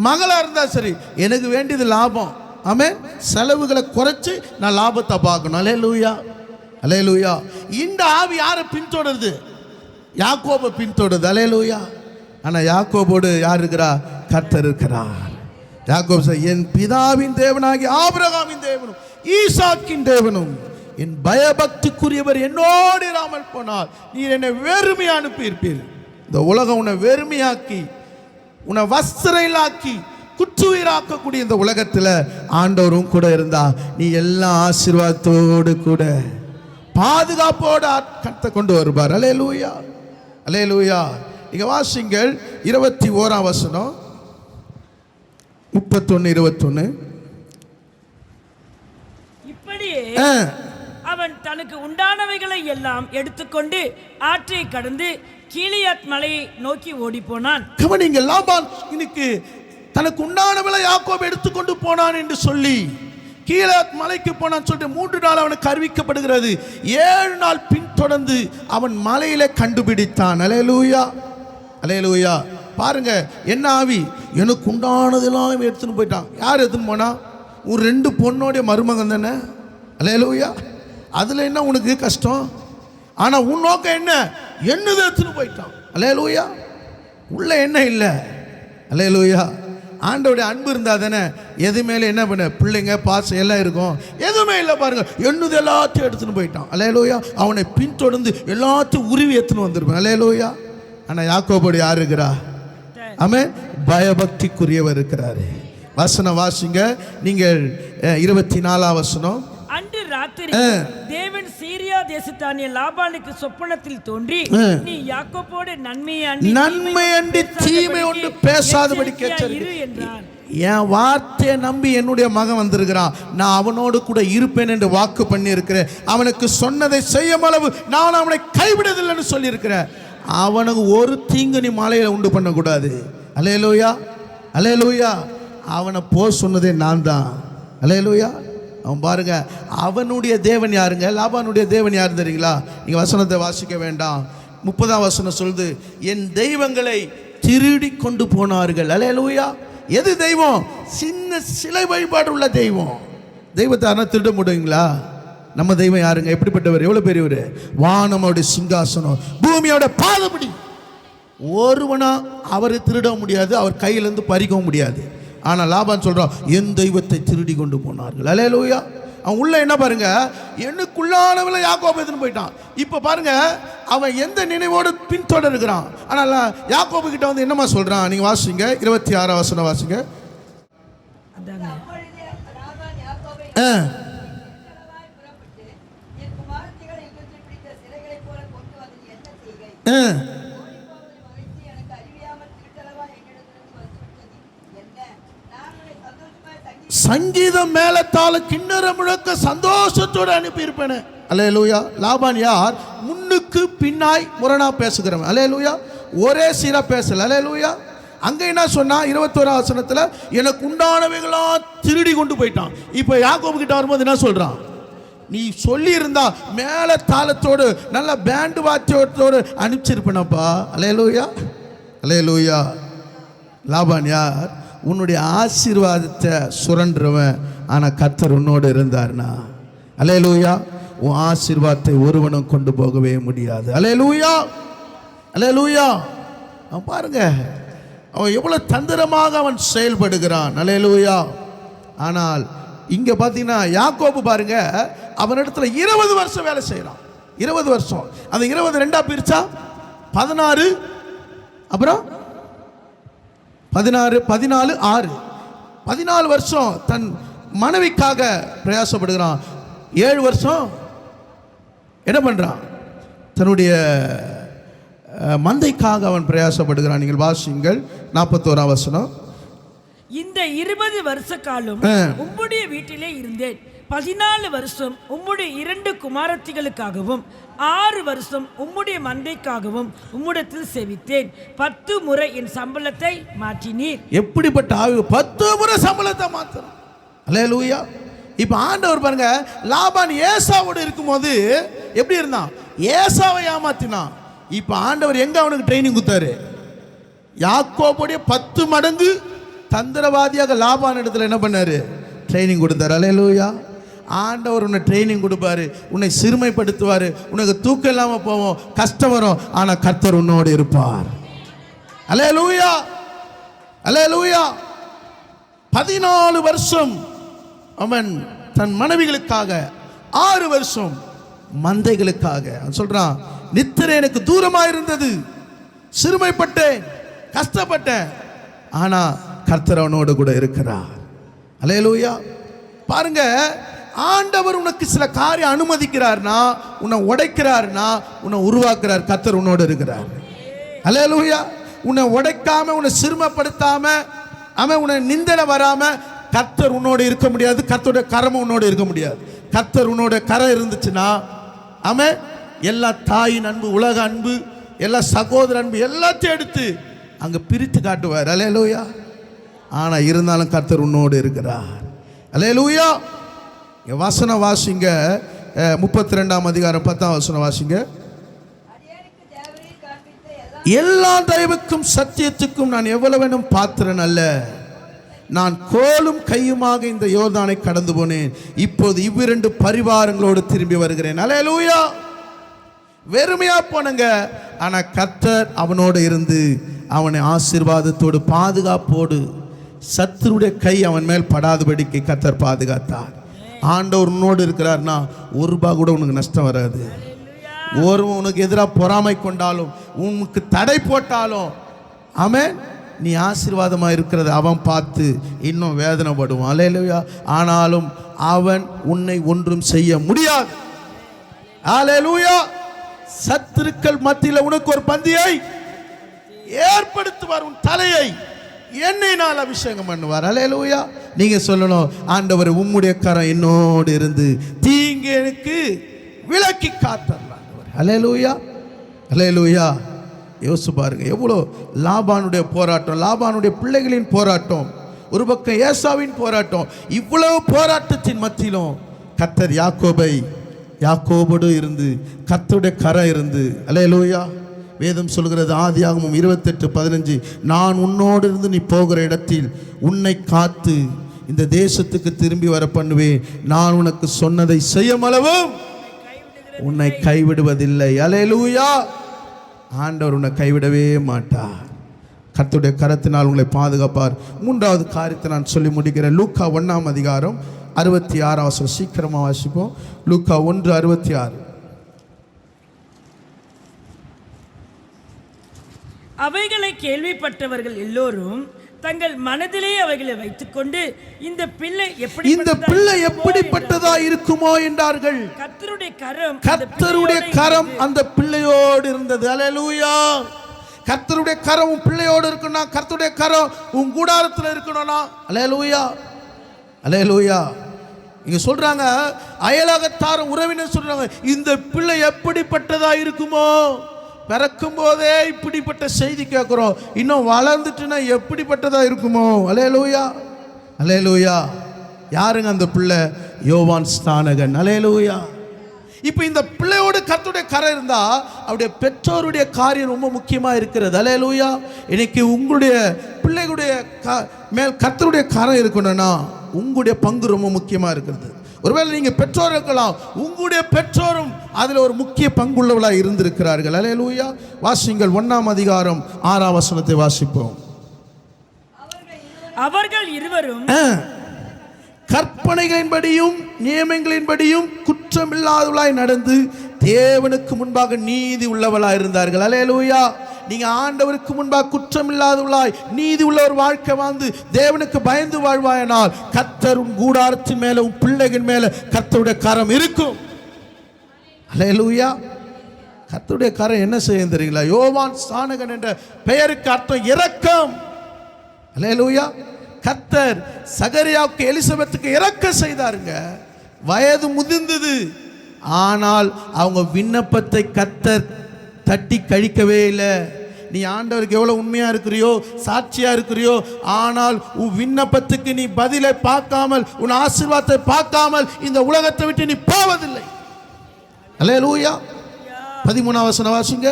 மகளா இருந்தா சரி, எனக்கு வேண்டியது லாபம். ஆமென். செலவுகளை குறைச்சு நான் லாபத்தை பார்க்கணும். அல்லேலூயா, அல்லேலூயா. இந்த ஆவி யாரை பின்தொடருது? யாக்கோபை பின்தொடருது. அல்லேலூயா. ஆனால் யாக்கோபோடு யார் இருக்கிறா? கர்த்தர் இருக்கிறார். யாக்கோபு சொல்றார், என் பிதாவின் தேவனாகிய ஆபிரகாமின் தேவனும் ஈசாக்கின் தேவனும் என் பயபக்திக்குரியவர் என்னோடு இராமல் போனால் நீர் என்னை வெறுமையா அனுப்பியிருப்பீர். இந்த உலகம் உன்னை வெறுமையாக்கி, உன்னை வஸ்திரையிலாக்கி, குற்றுயிராக்கக்கூடிய இந்த உலகத்தில் ஆண்டவரும் கூட இருந்தா நீ எல்லா ஆசீர்வாதத்தோடு கூட பாதுகாப்போடு கர்த்தர் கொண்டு வருவார். அல்லேலூயா, அல்லேலூயா. நீங்க வாசிங்கள் 21 வசனம், 31 21. இப்படியே அவன் தனக்கு உண்டானவைகளை எல்லாம் எடுத்துக்கொண்டு ஆற்றை கடந்து கீலியாத் மலையை நோக்கி ஓடி போனான். கவனிங்க, லாபான் இன்னைக்கு தனக்கு உண்டானவளை யாக்கோபு எடுத்துக்கொண்டு போனான் என்று சொல்லி கீலியாத் மலைக்கு போனான் சொல்லிட்டு 3 நாள் அவனுக்கு அறிவிக்கப்படுகிறது. 7 நாள் பின்தொடர்ந்து அவன் மலையில கண்டுபிடித்தான். அல்லேலூயா, அல்லேலூயா. பாருங்க, என்ன ஆவி? எனக்கு உண்டானதெல்லாம் எடுத்துன்னு போயிட்டான். யார் எடுத்துன்னு போனா? ஒரு 2 பொண்ணோடைய மருமகன் தானே. அல்லேலூயா. அதுல என்ன உனக்கு கஷ்டம்? ஆனா உன் நோக்கம் என்ன? என்னது எடுத்துன்னு போயிட்டான். அல்லேலூயா. உள்ள என்ன இல்லை. அல்லேலூயா. ஆண்டோடைய அன்பு இருந்தா தானே எது மேலே என்ன பண்ண, பிள்ளைங்க பாசம் எல்லாம் இருக்கும். எதுவுமே இல்லை. பாருங்க, என்னது எல்லாத்தையும் எடுத்துன்னு போயிட்டான். அல்லேலூயா. அவனை பின்தொடர்ந்து எல்லாத்தையும் உருவி எடுத்துன்னு வந்திருப்பான். அல்லேலூயா. ஆனா யாக்கோபோடு யார் இருக்கிறா? ஆமென். பயபக்திக்குரியவர் இருக்கிறாரு. வசனம் வாசிங்க நீங்கள் 24 வசனம். அன்று ராத்திரி தேவன் சீரியா தேசத்தானிய லாபானுக்கு சொப்பனத்தில் தோன்றி நீ யாக்கோபோடு நன்மை அண்டி தீமை ஒன்று பேசாதபடி என்றான். என் வார்த்தையை நம்பி என்னுடைய மகன் வந்திருக்கிறான், நான் அவனோடு கூட இருப்பேன் என்று வாக்கு பண்ணி இருக்கிறேன். அவனுக்கு சொன்னதை செய்யும் அளவு நான் அவனை கைவிடுவதில்லைன்னு சொல்லி இருக்கிறேன். அவனுக்கு ஒரு தீங்கு நீ மாலையில உண்டு பண்ணக்கூடாது. அல்லேலூயா, அல்லேலூயா. அவனை போ சொன்னதே நான் தான். அல்லேலூயா. அவன் பாருங்க, அவனுடைய தேவன் யாருங்க? லாபானுடைய தேவன் யாரு தெரியுங்களா? நீங்க வசனத்தை வாசிக்க வேண்டாம். 30 வசனம் சொல்லுது, என் தெய்வங்களை திருடி கொண்டு போனார்கள். அல்லேலூயா. எது தெய்வம்? சின்ன சிலை வழிபாடு உள்ள தெய்வம். தெய்வத்தை யாரா திருட முடியுங்களா? நம்ம தெய்வம் யாருங்க? எப்படிப்பட்டவர்? எவ்வளவு பெரியவர்? வானமோட சிங்காசனம், பூமியோட பாதபடி. ஒருவனா அவரை திருட முடியாது, அவர் கையிலிருந்து பறிக்கவும் முடியாது. ஆனா லாபான் சொல்றான், என் தெய்வத்தை திருடி கொண்டு போனார்கள். அல்லேலூயா. அவன் உள்ள என்ன பாருங்க, எனக்குள்ளானவளை யாக்கோபு எடுத்துன்னு போயிட்டான். இப்ப பாருங்க, அவன் எந்த நினைவோடு பின்தொடர்கிறான். ஆனால் யாக்கோபு கிட்ட வந்து என்னமா சொல்றான்? நீங்க வாசிங்க 26 வசனம் வாசிங்க. சங்கீதம் மேலத்தால கிண்ணற முழக்க சந்தோஷத்தோடு அனுப்பியிருப்பேன். அல்லேலூயா. லாபான் யார்? முன்னுக்கு பின்னாய் முரணா பேசுகிறவன். அல்லேலூயா. ஒரே சீரா பேசல. அல்லேலூயா. அங்க என்ன சொன்னா 21 வசனத்துல எனக்கு உண்டானவைகளா திருடி கொண்டு போயிட்டான். இப்போ யாக்கோபு கிட்ட வரும்போது என்ன சொல்றான்? நீ சொல்லி இருந்தா மேல தாளத்தோடு நல்ல பேண்டு வாத்தியத்தோடு அனுப்பிச்சிருப்பனப்பா. அல்லேலூயா. அல்லேலூயா. லாபான் யார்? உன்னுடைய ஆசீர்வாதத்தை சுரண்டுறவன். ஆனா கர்த்தர் உன்னோடு இருந்தார்னா அல்லேலூயா, உன் ஆசீர்வாதத்தை ஒருவனும் கொண்டு போகவே முடியாது. அல்லேலூயா. அல்லேலூயா. அவன் பாருங்க, அவன் எவ்வளவு தந்திரமாக அவன் செயல்படுகிறான். அல்லேலூயா. ஆனால் இங்க பார்த்தீங்கன்னா யாக்கோபு பாருங்க, அவனிடத்துல 20 வருஷம் வேலை செய்யறான். 20 வருஷம். அந்த 20 ரெண்டா பிரிச்சா 16, அப்புறம் 16, 14, 6, 14 வருஷம் தன் மனைவிக்காக பிரயாசப்படுகிறான். 7 வருஷம் என்ன பண்றான்? தன்னுடைய மந்தைக்காக அவன் பிரயாசப்படுகிறான். நீங்கள் வாசியுங்கள் 41 வசனம். இந்த 20 வருஷ காலம் உம்முடைய வீட்டிலே இருந்தேன். 14 வருஷம் உம்முடைய 2 குமாரத்திகளுக்காகவும் 6 வருஷம் உம்முடைய மந்தைக்காகவும் உம்முடத்தில் சேவித்தேன். 10 முறை என் சம்பளத்தை மாற்றினீர். எப்படிப்பட்ட ஆய்வு! 10 முறை சம்பளத்தை மாற்றணும். அல்லேலூயா. இப்ப ஆண்டவர் பாருங்க, லாபான் ஏசாவோடு இருக்கும்போது எப்படி இருந்தான்? ஏசாவை ஏமாத்தினான். இப்ப ஆண்டவர் எங்க அவனுக்கு ட்ரைனிங் கொடுத்தாரு? யாக்கோபுடைய 10 மடங்கு தந்திரவாதியாக லாபான் இடத்துல என்ன பண்ணாரு? ட்ரைனிங் கொடுத்தாரு. அல்லேலூயா. ஆண்டவர் உன்னை ட்ரைனிங் கொடுப்பாரு, உன்னை சிறுமைப்படுத்துவார், உனக்கு தூக்கம் இல்லாமல் போவோம், கஷ்டம் வரும், ஆனால் கர்த்தர் உன்னோடு இருப்பார். அல்லேலூயா. அல்லேலூயா. 14 வருஷம் அவன் தன் மனைவிகளுக்காக, 6 வருஷம் மந்தைகளுக்காக. அவன் சொல்றான், நித்திரை எனக்கு தூரமா இருந்தது, சிறுமைப்பட்டேன், கஷ்டப்பட்டேன், ஆனா கர்த்தர் அவனோடு கூட இருக்கிறார். அல்லேலூயா. பாருங்க, ஆண்டவர் உனக்கு சில காரியம் அனுமதிக்கிறார்னா, உன்னை உடைக்கிறார்னா, உன்னை உருவாக்குறார். கர்த்தர் உன்னோடு இருக்கிறார். அல்லேலூயா. உன்னை உடைக்காம, உன்னை சிறுமைப்படுத்தாம, அவன் உன்னை நிந்தனை வராம கர்த்தர் உன்னோடு இருக்க முடியாது. கர்த்தருடைய கரமும் உன்னோடு இருக்க முடியாது. கர்த்தர் உன்னோட கரம் இருந்துச்சுன்னா அவன் எல்லா தாயின் அன்பு, உலக அன்பு, எல்லா சகோதர அன்பு எல்லாத்தையும் எடுத்து அங்க பிரித்து காட்டுவார். அல்லேலூயா. ஆனா இருந்தாலும் கர்த்தர் உன்னோடு இருக்கிறார். அல்லேலூயா. வசனம் வாசிங்க, 32 அதிகாரம் 10 வசனம் வாசிங்க. எல்லா தயவுக்கும் சத்தியத்துக்கும் நான் எவ்வளவேனும் பாத்திரன் அல்ல. நான் கோலும் கையுமாக இந்த யோர்தானை கடந்து போனேன். இப்போது இவ்விரண்டு பரிவாரங்களோடு திரும்பி வருகிறேன். அல்லேலூயா. வெறுமையா போனங்க, ஆனா கர்த்தர் அவனோடு இருந்து அவனை ஆசீர்வாதத்தோடு பாதுகாப்போடு, சத்துருடைய கை அவன் மேல் படாதபடிக்கு கர்த்தர் பாதுகாத்தார். ஆண்டவர் உன்னோடு இருக்கிறார்னா ₹1 கூட உனக்கு நஷ்டம் வராது. ஒருவன் உனக்கு எதிராக பொறாமை கொண்டாலும், உனக்கு தடை போட்டாலும், ஆமென், நீ ஆசீர்வாதமாக இருக்கிறத அவன் பார்த்து இன்னும் வேதனைப்படுவான். அல்லேலூயா. ஆனாலும் அவன் உன்னை ஒன்றும் செய்ய முடியாது. அல்லேலூயா. சத்துருக்கள் மத்தியில் உனக்கு ஒரு பந்தியை ஏற்படுத்துவார். உன் தலையை எண்ணெயினால் அபிஷேகம் பண்ணுவார். அல்லேலூயா. நீங்க சொல்லணும், ஆண்டவர் உம்முடைய கரம் என்னோடு இருந்து தீங்கு எனக்கு விலக்கி காத்தார். அல்லேலூயா. அல்லேலூயா. யோசிச்சு பாருங்க, எவ்வளோ லாபானுடைய போராட்டம், லாபானுடைய பிள்ளைகளின் போராட்டம், ஒரு பக்கம் ஏசாவின் போராட்டம். இவ்வளவு போராட்டத்தின் மத்தியிலும் கர்த்தர் யாக்கோபோடு இருந்து, கர்த்தருடைய கரம் இருந்து. அல்லேலூயா. வேதம் சொல்கிறது, ஆதியாகமம் 28:15, நான் உன்னோடு இருந்து நீ போகிற இடத்தில் உன்னை காத்து இந்த தேசத்துக்கு திரும்பி வர பண்ணுவேன். நான் உனக்கு சொன்னதை செய்யும் அளவும் உன்னை கைவிடுவதில்லை. அல்லேலூயா. ஆண்டவர் உன்னை கைவிடவே மாட்டார். கர்த்தருடைய கரத்தினால் உங்களை பாதுகாப்பார். 3வது காரியத்தை நான் சொல்லி முடிக்கிறேன். லூக்கா 1 அதிகாரம் 66 வசனம். சீக்கிரமா வாசிப்போம். லூக்கா 1:66. அவைகளை கேள்விப்பட்டவர்கள் எல்லோரும் தங்கள் மனதிலே அவைகளை வைத்துக்கொண்டு இந்த பிள்ளை எப்படிப்பட்டதா இருக்குமோ என்றார்கள். கர்த்தருடைய கரம் அந்த பிள்ளையோடு இருந்தது. அல்லேலூயா. கர்த்தருடைய கரம் உன் பிள்ளையோடு இருக்கணும். கர்த்தருடைய கரம் உன் கூடாரத்தில் இருக்கணும்னா அல்லேலூயா. அல்லேலூயா. இங்க சொல்றாங்க, அயலகத்தாரும் உறவினர் சொல்றாங்க, இந்த பிள்ளை எப்படிப்பட்டதா இருக்குமோ. பிறக்கும் போதே இப்படிப்பட்ட செய்தி கேட்குறோம், இன்னும் வளர்ந்துட்டுனா எப்படிப்பட்டதா இருக்குமோ. அல்லேலூயா. அல்லேலூயா. யாருங்க அந்த பிள்ளை? யோவான் ஸ்நானகன். அல்லேலூயா. இப்போ இந்த பிள்ளையோடு கர்த்தருடைய கரம் இருந்தா அவருடைய பெற்றோருடைய காரியம் ரொம்ப முக்கியமா இருக்கிறது. அல்லேலூயா. இன்னைக்கு உங்களுடைய பிள்ளைகளுடைய மேல் கர்த்தருடைய கரம் இருக்கணும்னா உங்களுடைய பங்கு ரொம்ப முக்கியமா இருக்கிறது. ஒருவேளை நீங்க பெற்றோர் இருக்கலாம், உங்களுடைய பெற்றோரும் அதில் ஒரு முக்கிய பங்குள்ளவளாக இருந்திருக்கிறார்கள். அல்லேலூயா. வாசிங்கள் 1ஆம் அதிகாரம் 6ஆம் வசனத்தை வாசிப்போம். அவர்கள் இருவரும் கற்பனைகளின்படியும் நியமங்களின்படியும் குற்றமில்லாதவளாய் நடந்து தேவனுக்கு முன்பாக நீதி உள்ளவளாய் இருந்தார்கள். அல்லேலூயா. நீங்க ஆண்டவருக்கு முன்பாக குற்றமில்லாதவளாய் நீதி உள்ள ஒரு வாழ்க்கை வாழ்ந்து தேவனுக்கு பயந்து வாழ்வாயனால் கர்த்தர் உன் கூடாரத்தின் மேல உன் பிள்ளைகள் மேல கர்த்தருடைய கரம் இருக்கும். அல்லேலூயா. கர்த்தருடைய கரம் என்ன செய்யும் தெரியுங்களா? யோவான் ஸ்நானகன் என்ற பெயருக்கு அர்த்தம் இரக்கம். அல்லேலூயா. கர்த்தர் சகரியாவுக்கு எலிசபெத்துக்கு இரக்கம் செய்தாருங்க. வயது முதிர்ந்தது, ஆனால் அவங்க விண்ணப்பத்தை கர்த்தர் தட்டி கழிக்கவே இல்லை. நீ ஆண்டவருக்கு எவ்வளவு உண்மையா இருக்கிறியோ, சாட்சியா இருக்கிறியோ, ஆனால் உன் விண்ணப்பத்துக்கு நீ பதிலை பார்க்காமல், உன் ஆசீர்வாதத்தை பார்க்காமல் இந்த உலகத்தை விட்டு நீ போவதில்லை. அல்லேலூயா. 13ஆம் வசனம் வாசிங்க.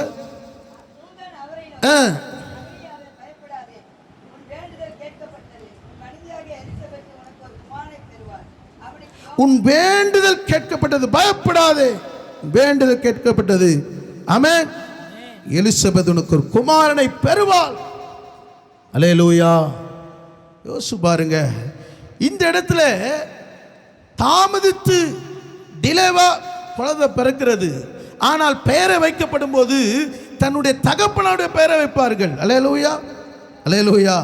உன் வேண்டுதல் கேட்கப்பட்டது, பயப்படாதே, வேண்டுதல் கேட்கப்பட்டது. ஆமென். எலிசபெத் உனக்கு ஒரு குமாரனை பெறுவாள். அல்லேலூயா. யோசிச்சு பாருங்க, இந்த இடத்துல தாமதித்து டிலேவா குழந்தை பிறக்கிறது. ஆனால் பெயரை வைக்கப்படும் போது தன்னுடைய தகப்பனுடைய பெயரை வைப்பார்கள். அல்லேலூயா. அல்லேலூயா.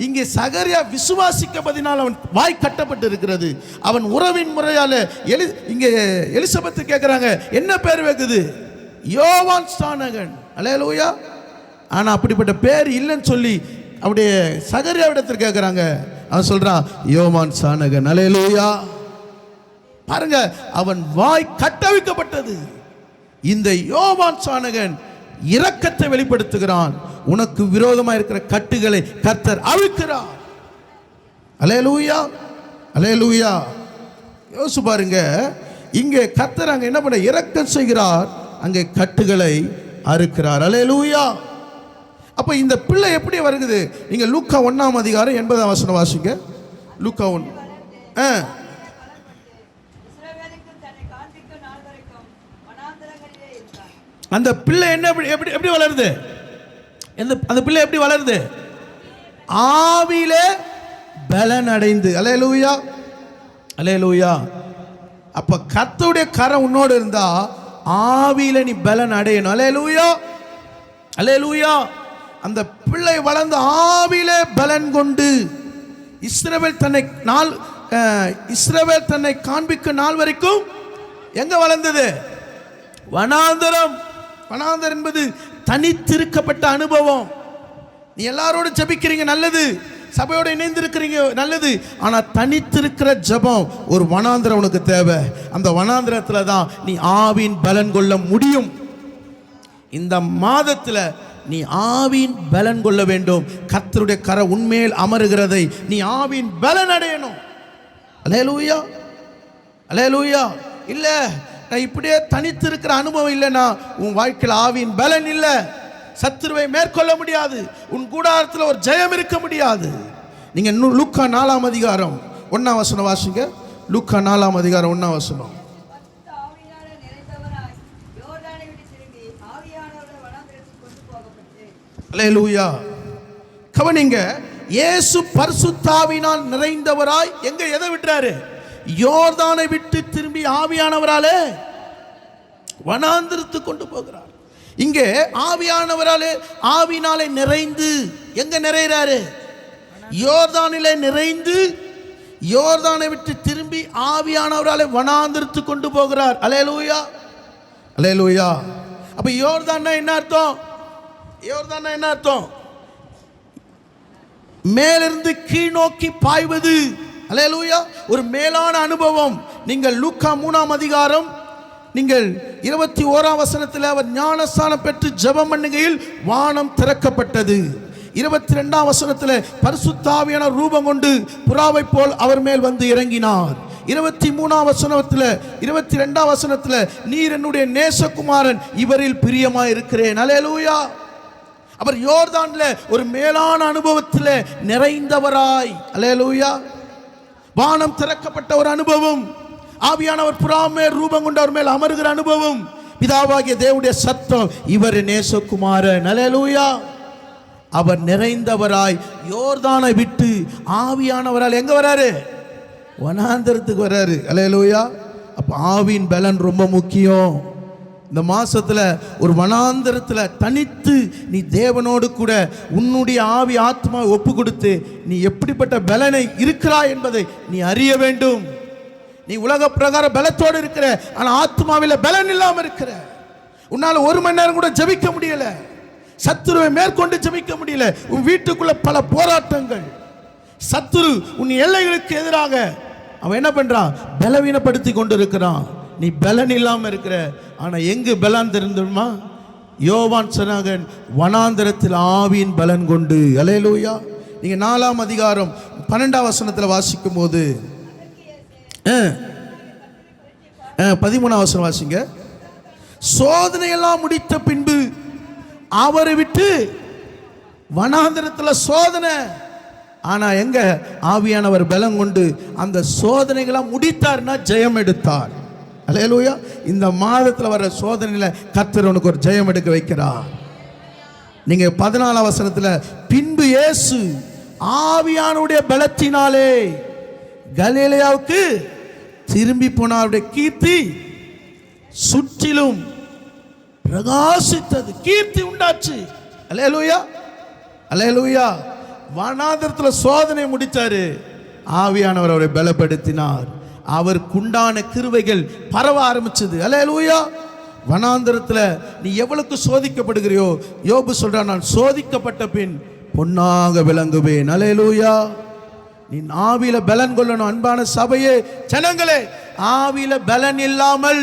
இங்கே சகரியா விசுவாசிக்கப்பதினால் அவன் வாய் கட்டப்பட்டு இருக்கிறது. அவன் உறவின் முறையால இங்கே எலிசபெத்து கேட்கிறாங்க, என்ன பேர் வைக்குது? யோவான் ஸ்நானகன். அல்லேலூயா. ஆனா அப்படிப்பட்ட பேர் இல்லைன்னு சொல்லி அவருடைய சகரியாவிடத்தில் கேட்கிறாங்க. அவன் சொல்றான் யோவான் ஸ்நானகன். அல்லேலூயா. பாருங்க, அவன் வாய் கட்டவிக்கப்பட்டது. இந்த யோவான் ஸ்நானகன் இரக்கத்தை வெளிப்படுத்துகிறான். உனக்கு விரோதமாக இருக்கிற கட்டுகளை கர்த்தர் அவிழ்க்கிறார். அல்லேலூயா. அல்லேலூயா. யோசிச்சு பாருங்க, இங்கே கர்த்தர் அங்க என்ன பண்ண இரக்கம் செய்கிறார், அங்கே கட்டுகளை அறுக்கிறார். அல்லேலூயா. அப்ப இந்த பிள்ளை எப்படி வருகிறது? நீங்க லூக்கா 1ஆம் அதிகாரம் 80ஆம் வசனம் வாசிங்க. லூக்கா 1. அந்த பிள்ளை என்ன எப்படி எப்படி வளருது? அந்த பிள்ளை எப்படி வளருது? ஆவியிலே பலன் அடைந்து. அல்லேலூயா. அல்லேலூயா. அப்ப கர்த்தருடைய கரம் உன்னோடு இருந்தா ஆவியில நீ பலன் அடையணும். அல்லேலூயா. அல்லேலூயா. அந்த பிள்ளை வளர்ந்து ஆவியிலே பலன் கொண்டு இஸ்ரவேல் தன்னை காண்பிக்கும் நாள் வரைக்கும் எங்க வளர்ந்தது? வனாந்தரம். வனாந்தரம் என்பது தனித்திருக்கப்பட்ட அனுபவம். நீ எல்லாரோடும் ஜெபிக்கிறீங்க, நல்லது. சபையோடு இணைந்து இருக்கிறீங்க, நல்லது. ஆனா தனித்திருக்கிற ஜெபம் ஒரு வனாந்தரம் உனக்கு தேவை. அந்த வனாந்தரத்துல தான் நீ ஆவியின் பலன் கொள்ள முடியும். இந்த மாதத்துல நீ ஆவியின் பலன் கொள்ள வேண்டும். கர்த்தருடைய கர உன்மேல் அமருகிறதை நீ ஆவியின் பலன் அடையணும். அல்லேலூயா. அல்லேலூயா. இல்ல நான் இப்படியே தனித்து இருக்கிற அனுபவம் இல்லைன்னா உன் வாழ்க்கையில் ஆவியின் பலன் இல்லை. சத்துருவை மேற்கொள்ள முடியாது. உன் கூடாரத்தில் ஒரு ஜெயம் இருக்க முடியாது. நீங்க லூக்கா 4ஆம் அதிகாரம் 1ஆம் வசனம் வாசிங்க. லூக்கா 4ஆம் அதிகாரம் 1ஆம் வசனம். அல்லேலூயா. கவனிங்க, இயேசு பரிசுத்தாவினால் நிறைந்தவராய் எங்க எதை விட்டாரு? யோர்தானை விட்டு திரும்பி ஆவியானவராலே வனாந்திரத்துக்கு கொண்டு போகிறார். இங்கே ஆவியானவராலே ஆவினாலே நிறைந்து எங்க நிறைகிறாரு? யோர்தானிலே நிறைந்து யோர்தானை விட்டு திரும்பி ஆவியானவராலே வனாந்திரத்து கொண்டு போகிறார். அல்லேலூயா, அல்லேலூயா. அப்ப யோர்தான்னா என்ன அர்த்தம்? யோர்தான்னா என்ன அர்த்தம்? மேலிருந்து கீழ் நோக்கி பாய்வது. அல்லேலூயா, ஒரு மேலான அனுபவம். நீங்கள் லூக்கா 3ஆம் அதிகாரம் நீங்கள் 21ஆம் வசனத்தில் அவர் ஞானஸ்நானம் பெற்று ஜெபம் பண்ணுகையில் வானம் திறக்கப்பட்டது. 22ஆம் வசனத்தில் பரிசுத்த ஆவியானவர் ரூபம் கொண்டு புறாவை போல் அவர் மேல் வந்து இறங்கினார். 23ஆம் வசனத்தில் 22ஆம் வசனத்தில் நீர் என்னுடைய நேசகுமாரன், இவரில் பிரியமாய் இருக்கிறேன். அல்லேலூயா. அவர் யோர்தான்ல ஒரு மேலான அனுபவத்தில் நிறைந்தவராய், அல்லேலூயா, வானம் திறக்கப்பட்ட ஒரு அனுபவம், ஆவியானவர் புறாமே ரூபம் கொண்டு அவர் மேல் அமர்கிற அனுபவம், பிதாவாகிய தேவனுடைய சத்தம், இவர் நேசகுமாரன். அல்லேலூயா. அவர் நிறைந்தவராய் யோர்தானை விட்டு ஆவியானவரால் எங்க வராரு? வனாந்தரத்துக்கு வராரு. அல்லேலூயா. அப்ப ஆவியின் பலன் ரொம்ப முக்கியம். இந்த மாசத்துல ஒரு வனாந்தரத்துல தனித்து நீ தேவனோடு கூட உன்னுடைய ஆவி ஆத்மா ஒப்பு கொடுத்து நீ எப்படிப்பட்ட பலனை இருக்கிறாய் என்பதை நீ அறிய வேண்டும். நீ உலக பிரகார பலத்தோடு இருக்கிற, ஆனா ஆத்மாவில் பலன் இல்லாம இருக்கிற. உன்னால 1 மணி நேரம் கூட ஜெபிக்க முடியல, சத்துருவை மேற்கொண்டு ஜெபிக்க முடியல. உன் வீட்டுக்குள்ள பல போராட்டங்கள், சத்துரு உன் எல்லைகளுக்கு எதிராக அவன் என்ன பண்றான்? பலவீனப்படுத்தி கொண்டு இருக்கிறான். நீ பலன் இல்லாம இருக்கிற. ஆனா எங்கு பலன் தெரிந்துமா? யோவான் சொன்னாங்க, வனாந்தரத்தில் ஆவியின் பலன் கொண்டு. அல்லேலூயா. நீங்க 4ஆம் அதிகாரம் 12ஆம் வசனத்தில் வாசிக்கும் போது 13ஆம் வசனம் வாசிங்க. சோதனையெல்லாம் முடித்த பின்பு அவரை விட்டு வனாந்தரத்தில் சோதனை. ஆனா எங்க ஆவியானவர் பலம் கொண்டு அந்த சோதனைகளாம் முடித்தார்னா ஜெயம் எடுத்தார். அல்லேலூயா. இந்த மாதத்தில் வர சோதனையில கர்த்தர் உனக்கு ஒரு ஜெயம் எடுக்க வைக்கிறார். நீங்க 14ஆம் வசனத்தில் பின்பு இயேசு ஆவியானுடைய பலத்தினாலே கலிலேயாவுக்கு திரும்பி போனாருடைய கீர்த்தி சுற்றிலும் பிரகாசித்தது. கீர்த்தி உண்டாச்சு. அல்லேலூயா, அல்லேலூயா. வனாந்தரத்தில் சோதனை முடிச்சாரு, ஆவியானவர் அவரை பலப்படுத்தினார். அவருக்குண்டான கிருபைகள் பரவ ஆரம்பிச்சது. அல்லேலூயா. வனாந்தரத்தில் நீ எவ்வளவுக்கு சோதிக்கப்படுகிறியோ, யோபு சொல்றான், நான் சோதிக்கப்பட்ட பின் பொன்னாக விளங்குவேன். அல்லேலூயா. நீ ஆவியில பலன் கொள்ளணும். அன்பான சபையே, ஜனங்களே, ஆவியில பலன் இல்லாமல்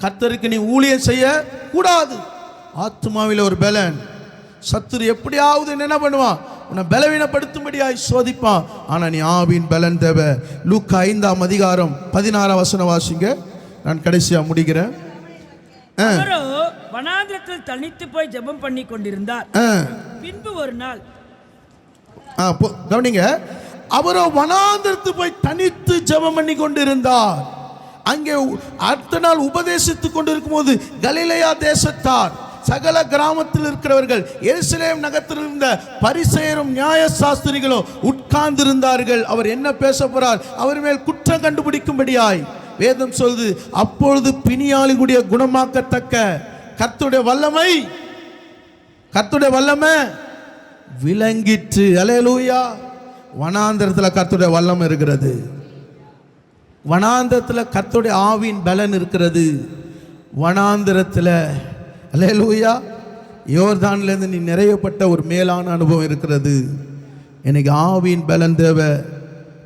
கர்த்தருக்கு நீ ஊழியம் செய்ய கூடாது. ஆத்மாவில் ஒரு பலன். சத்துரு எப்படியாவது என்ன பண்ணுவான்? உன்னை பலவீனப்படுத்தும்படியாய் சோதிப்பான். ஆனா நீ ஆவியின் பலன் தேவை. லூக்கா 5ஆம் அதிகாரம் 16ஆம் வசனம் வாசிங்க. நான் கடைசியா முடிக்கிறேன். அவரோ வனாந்திரத்தில் தனித்து போய் ஜெபம் பண்ணி கொண்டிருந்தார். பின்பு ஒரு நாள் கவனிங்க, அவரோ வனாந்திரத்து போய் தனித்து ஜெபம் பண்ணி கொண்டிருந்தார். அங்கே அடுத்த நாள் உபதேசித்துக் கொண்டிருக்கும் போது கலிலேயா தேசத்தார் சகல கிராமத்தில் இருக்கிறவர்கள் எருசலேம் நகரத்தில் இருந்த பரிசேயரும் நியாய சாஸ்திரிகளும் உட்கார்ந்திருந்தார்கள். அவர் என்ன பேச போறார்? அவர் மேல் குற்றம் கண்டுபிடிக்கும்படியாய் வேதம் சொல்லுது, அப்பொழுது பிணியாளிகளுடைய குணமாக்கத்தக்க கர்த்தருடைய வல்லமை விளங்கிற்று. அல்லேலூயா. வனாந்தரத்தில் கர்த்தருடைய வல்லமை இருக்கிறது. வனாந்தரத்தில் கர்த்தருடைய ஆவியின் பலன் இருக்கிறது. வனாந்தரத்தில் அல்லேலூயா, யோர்தான்லேருந்து நீ நிறையப்பட்ட ஒரு மேலான அனுபவம் இருக்கிறது. எனக்கு ஆவியின் பலன் தேவை.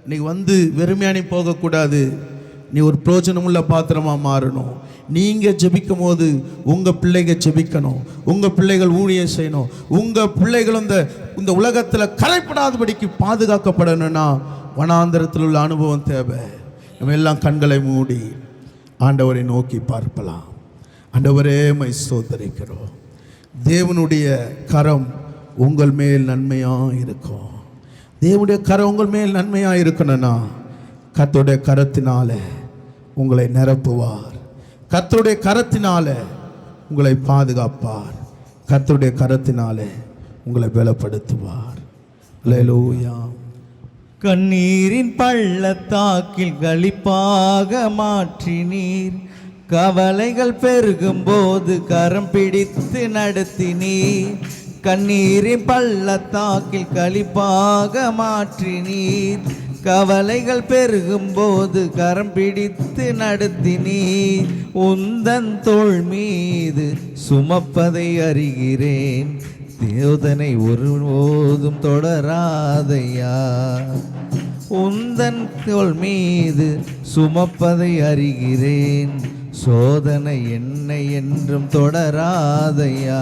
இன்னைக்கு வந்து வெறுமையானி போகக்கூடாது. நீ ஒரு பிரோஜனமுள்ள பாத்திரமாக மாறணும். நீங்கள் ஜெபிக்கும் போது உங்கள் பிள்ளைங்க ஜெபிக்கணும், உங்கள் பிள்ளைகள் ஊழியம் செய்யணும், உங்கள் பிள்ளைகள் இந்த உலகத்தில் கரைப்படாதபடிக்கு பாதுகாக்கப்படணும்னா வனாந்தரத்தில் உள்ள அனுபவம் தேவை. நம்ம எல்லாம் கண்களை மூடி ஆண்டவரை நோக்கி பார்க்கலாம். ஆண்டவரே, மை ஸ்தோத்திரிக்கிறோம். தேவனுடைய கரம் உங்கள் மேல் நன்மையாக இருக்கும். தேவனுடைய கரம் உங்கள் மேல் நன்மையாக இருக்கணும்னா கர்த்தருடைய கரத்தினால உங்களை நிரப்புவார். கர்த்தருடைய கரத்தினால உங்களை பாதுகாப்பார். கர்த்தருடைய கரத்தினால உங்களை பலப்படுத்துவார். அல்லேலூயா. கண்ணீரின் பள்ளத்தாக்கில் களிப்பாக மாற்றினீர், கவலைகள் பெருகும்போது கரம் பிடித்து நடத்தினீர். கண்ணீரின் பள்ளத்தாக்கில் களிப்பாக மாற்றினீர். கவலைகள் பெருகும்போது கரம் பிடித்து நடத்தினீர். உந்தன் தோள் மீது சுமப்பதை அறிகிறேன். தேவதனை ஒருபோதும் தொடராதையா. உந்தன் தோள் மீது சுமப்பதை அறிகிறேன். சோதனை என்னை என்றும் தொடராதையா.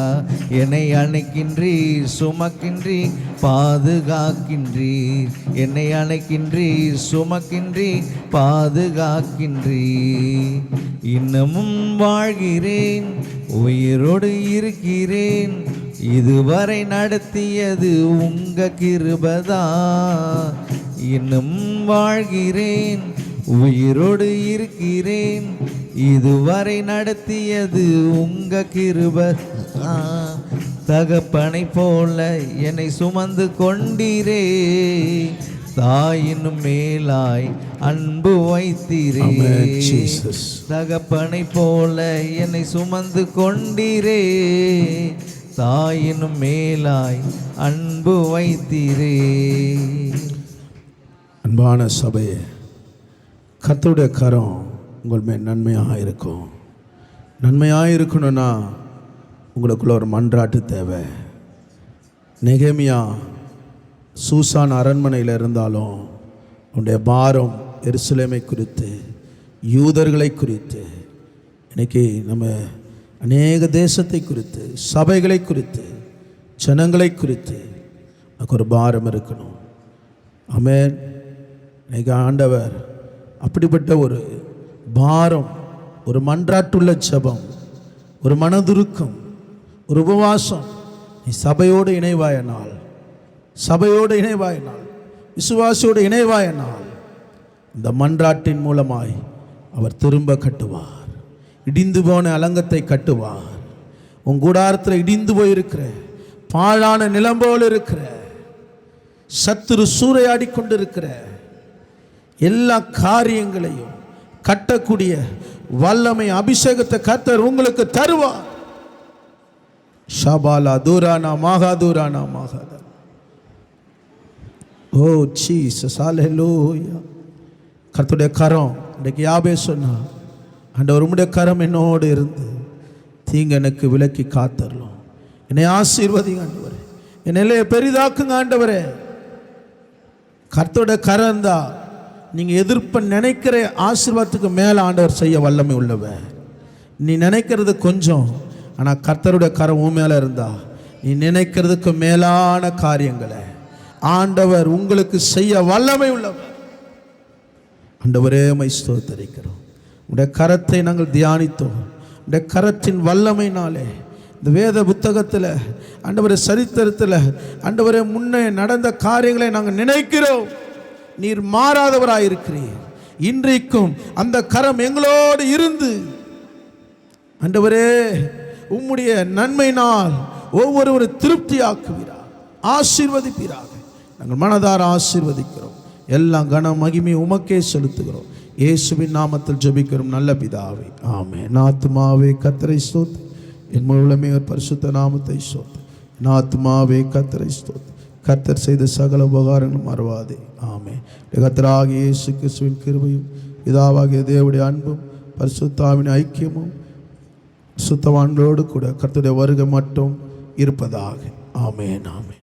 என்னை அணைக்கின்றீர், சுமக்கின்றீர், பாதுகாக்கின்றீர். என்னை அணைக்கின்றீர், சுமக்கின்றீர், பாதுகாக்கின்றீர். இன்னமும் வாழ்கிறேன், உயிரோடு இருக்கிறேன். இதுவரை நடத்தியது உங்க கிருபதா. இன்னும் வாழ்கிறேன், உயிரோடு இருக்கிறேன். இதுவரை நடத்தியது உங்க கிருபதா. தகப்பனை போல என்னை சுமந்து கொண்டீரே. தாயினும் மேலாய் அன்பு வைத்தீரே. தகப்பனை போல என்னை சுமந்து கொண்டீரே. தாயினும் மேலாய் அன்பு வைத்தீரே. அன்பான சபையே, கர்த்தருடைய கரம் உங்கள் மேல் நன்மையாக இருக்கும். நன்மையாக இருக்கணும்னா உங்களுக்குள்ள ஒரு மன்றாட்டு தேவை. நெகேமியா சூசான் அரண்மனையில் இருந்தாலும் அவனுடைய பாரம் எருசலேமை குறித்து, யூதர்களை குறித்து, இன்னைக்கு நம்ம அநேக தேசத்தை குறித்து, சபைகளை குறித்து, ஜனங்களை குறித்து நமக்கு ஒரு பாரம் இருக்கணும். ஆமென். இன்னைக்கு ஆண்டவர் அப்படிப்பட்ட ஒரு பாரம், ஒரு மன்றாட்டுள்ள ஜெபம், ஒரு மனதுருக்கம், ஒரு உபவாசம், நீ சபையோடு இணைவாயனால், சபையோடு இணைவாயனால், விசுவாசியோடு இணைவாயனால் இந்த மன்றாட்டின் மூலமாய் அவர் திரும்ப கட்டுவார். இடிந்து போன அலங்கத்தை கட்டுவார். உன் கூடாரத்தில் இடிந்து போயிருக்கிற பாழான நிலம் போல இருக்கிற, சத்துரு சூறையாடி கொண்டிருக்கிற எல்லா காரியங்களையும் கட்டக்கூடிய வல்லமை அபிஷேகத்தை கர்த்தர் உங்களுக்கு தருவார். ஷபாலா தூரானா மாகாதூரானா மாகாதா. ஓ ஜீசஸ், ஹல்லேலூயா. கர்த்தருடைய கரம் இன்றைக்கு யாபே சொன்னா, ஆண்டவர் உம்முடைய கரம் என்னோடு இருந்து தீங்கு எனக்கு விலக்கி காத்தரலாம். என்னை ஆசீர்வதிங்க ஆண்டவரே, என்னை பெரிதாக்குங்க ஆண்டவரே. கர்த்தருடைய கரம் தான் நீங்கள் எதிர்ப்ப நினைக்கிற ஆசீர்வாதத்துக்கு மேலே ஆண்டவர் செய்ய வல்லமை உள்ளவர். நீ நினைக்கிறது கொஞ்சம், ஆனால் கர்த்தருடைய கரம் உன் மேலே இருந்தா நீ நினைக்கிறதுக்கு மேலான காரியங்களை ஆண்டவர் உங்களுக்கு செய்ய வல்லமை உள்ளவர். ஆண்டவரே உம்மை ஸ்தோத்திரிக்கிறோம். உடைய கரத்தை நாங்கள் தியானித்தோம். உடைய கரத்தின் வல்லமைனாலே இந்த வேத புத்தகத்தில் ஆண்டவரே, சரித்திரத்தில் ஆண்டவரே முன்னே நடந்த காரியங்களை நாங்கள் நினைக்கிறோம். நீர் மாறாதவராயிருக்கிறீர். இன்றைக்கும் அந்த கரம் எங்களோடு இருந்து ஆண்டவரே உம்முடைய நன்மையினால் ஒவ்வொருவரும் திருப்தியாக்குவீராக, ஆசீர்வதிப்பீராக. நாங்கள் மனதார ஆசீர்வதிக்கிறோம். எல்லாம் கன மகிமை உமக்கே செலுத்துகிறோம். இயேசுவின் நாமத்தில் ஜெபிக்கிறோம் நல்ல பிதாவே, ஆமென். என் ஆத்துமாவே கர்த்தரை ஸ்தோத்திரி, என் முழுமே பரிசுத்த நாமத்தை ஸ்தோத்திரி. என் ஆத்துமாவே கர்த்தரை ஸ்தோத்திரி. கர்த்தர் செய்த சகல உபகாரங்களும் மறவாதே. ஆமென். கர்த்தராகிய இயேசு கிறிஸ்துவின் கிருபையும் பிதாவாகிய தேவனுடைய அன்பும் பரிசுத்தாவின் ஐக்கியமும் சுத்தவான்களோடு கூட கர்த்தருடைய வருகை மட்டும் இருப்பதாக. ஆமென், ஆமென்.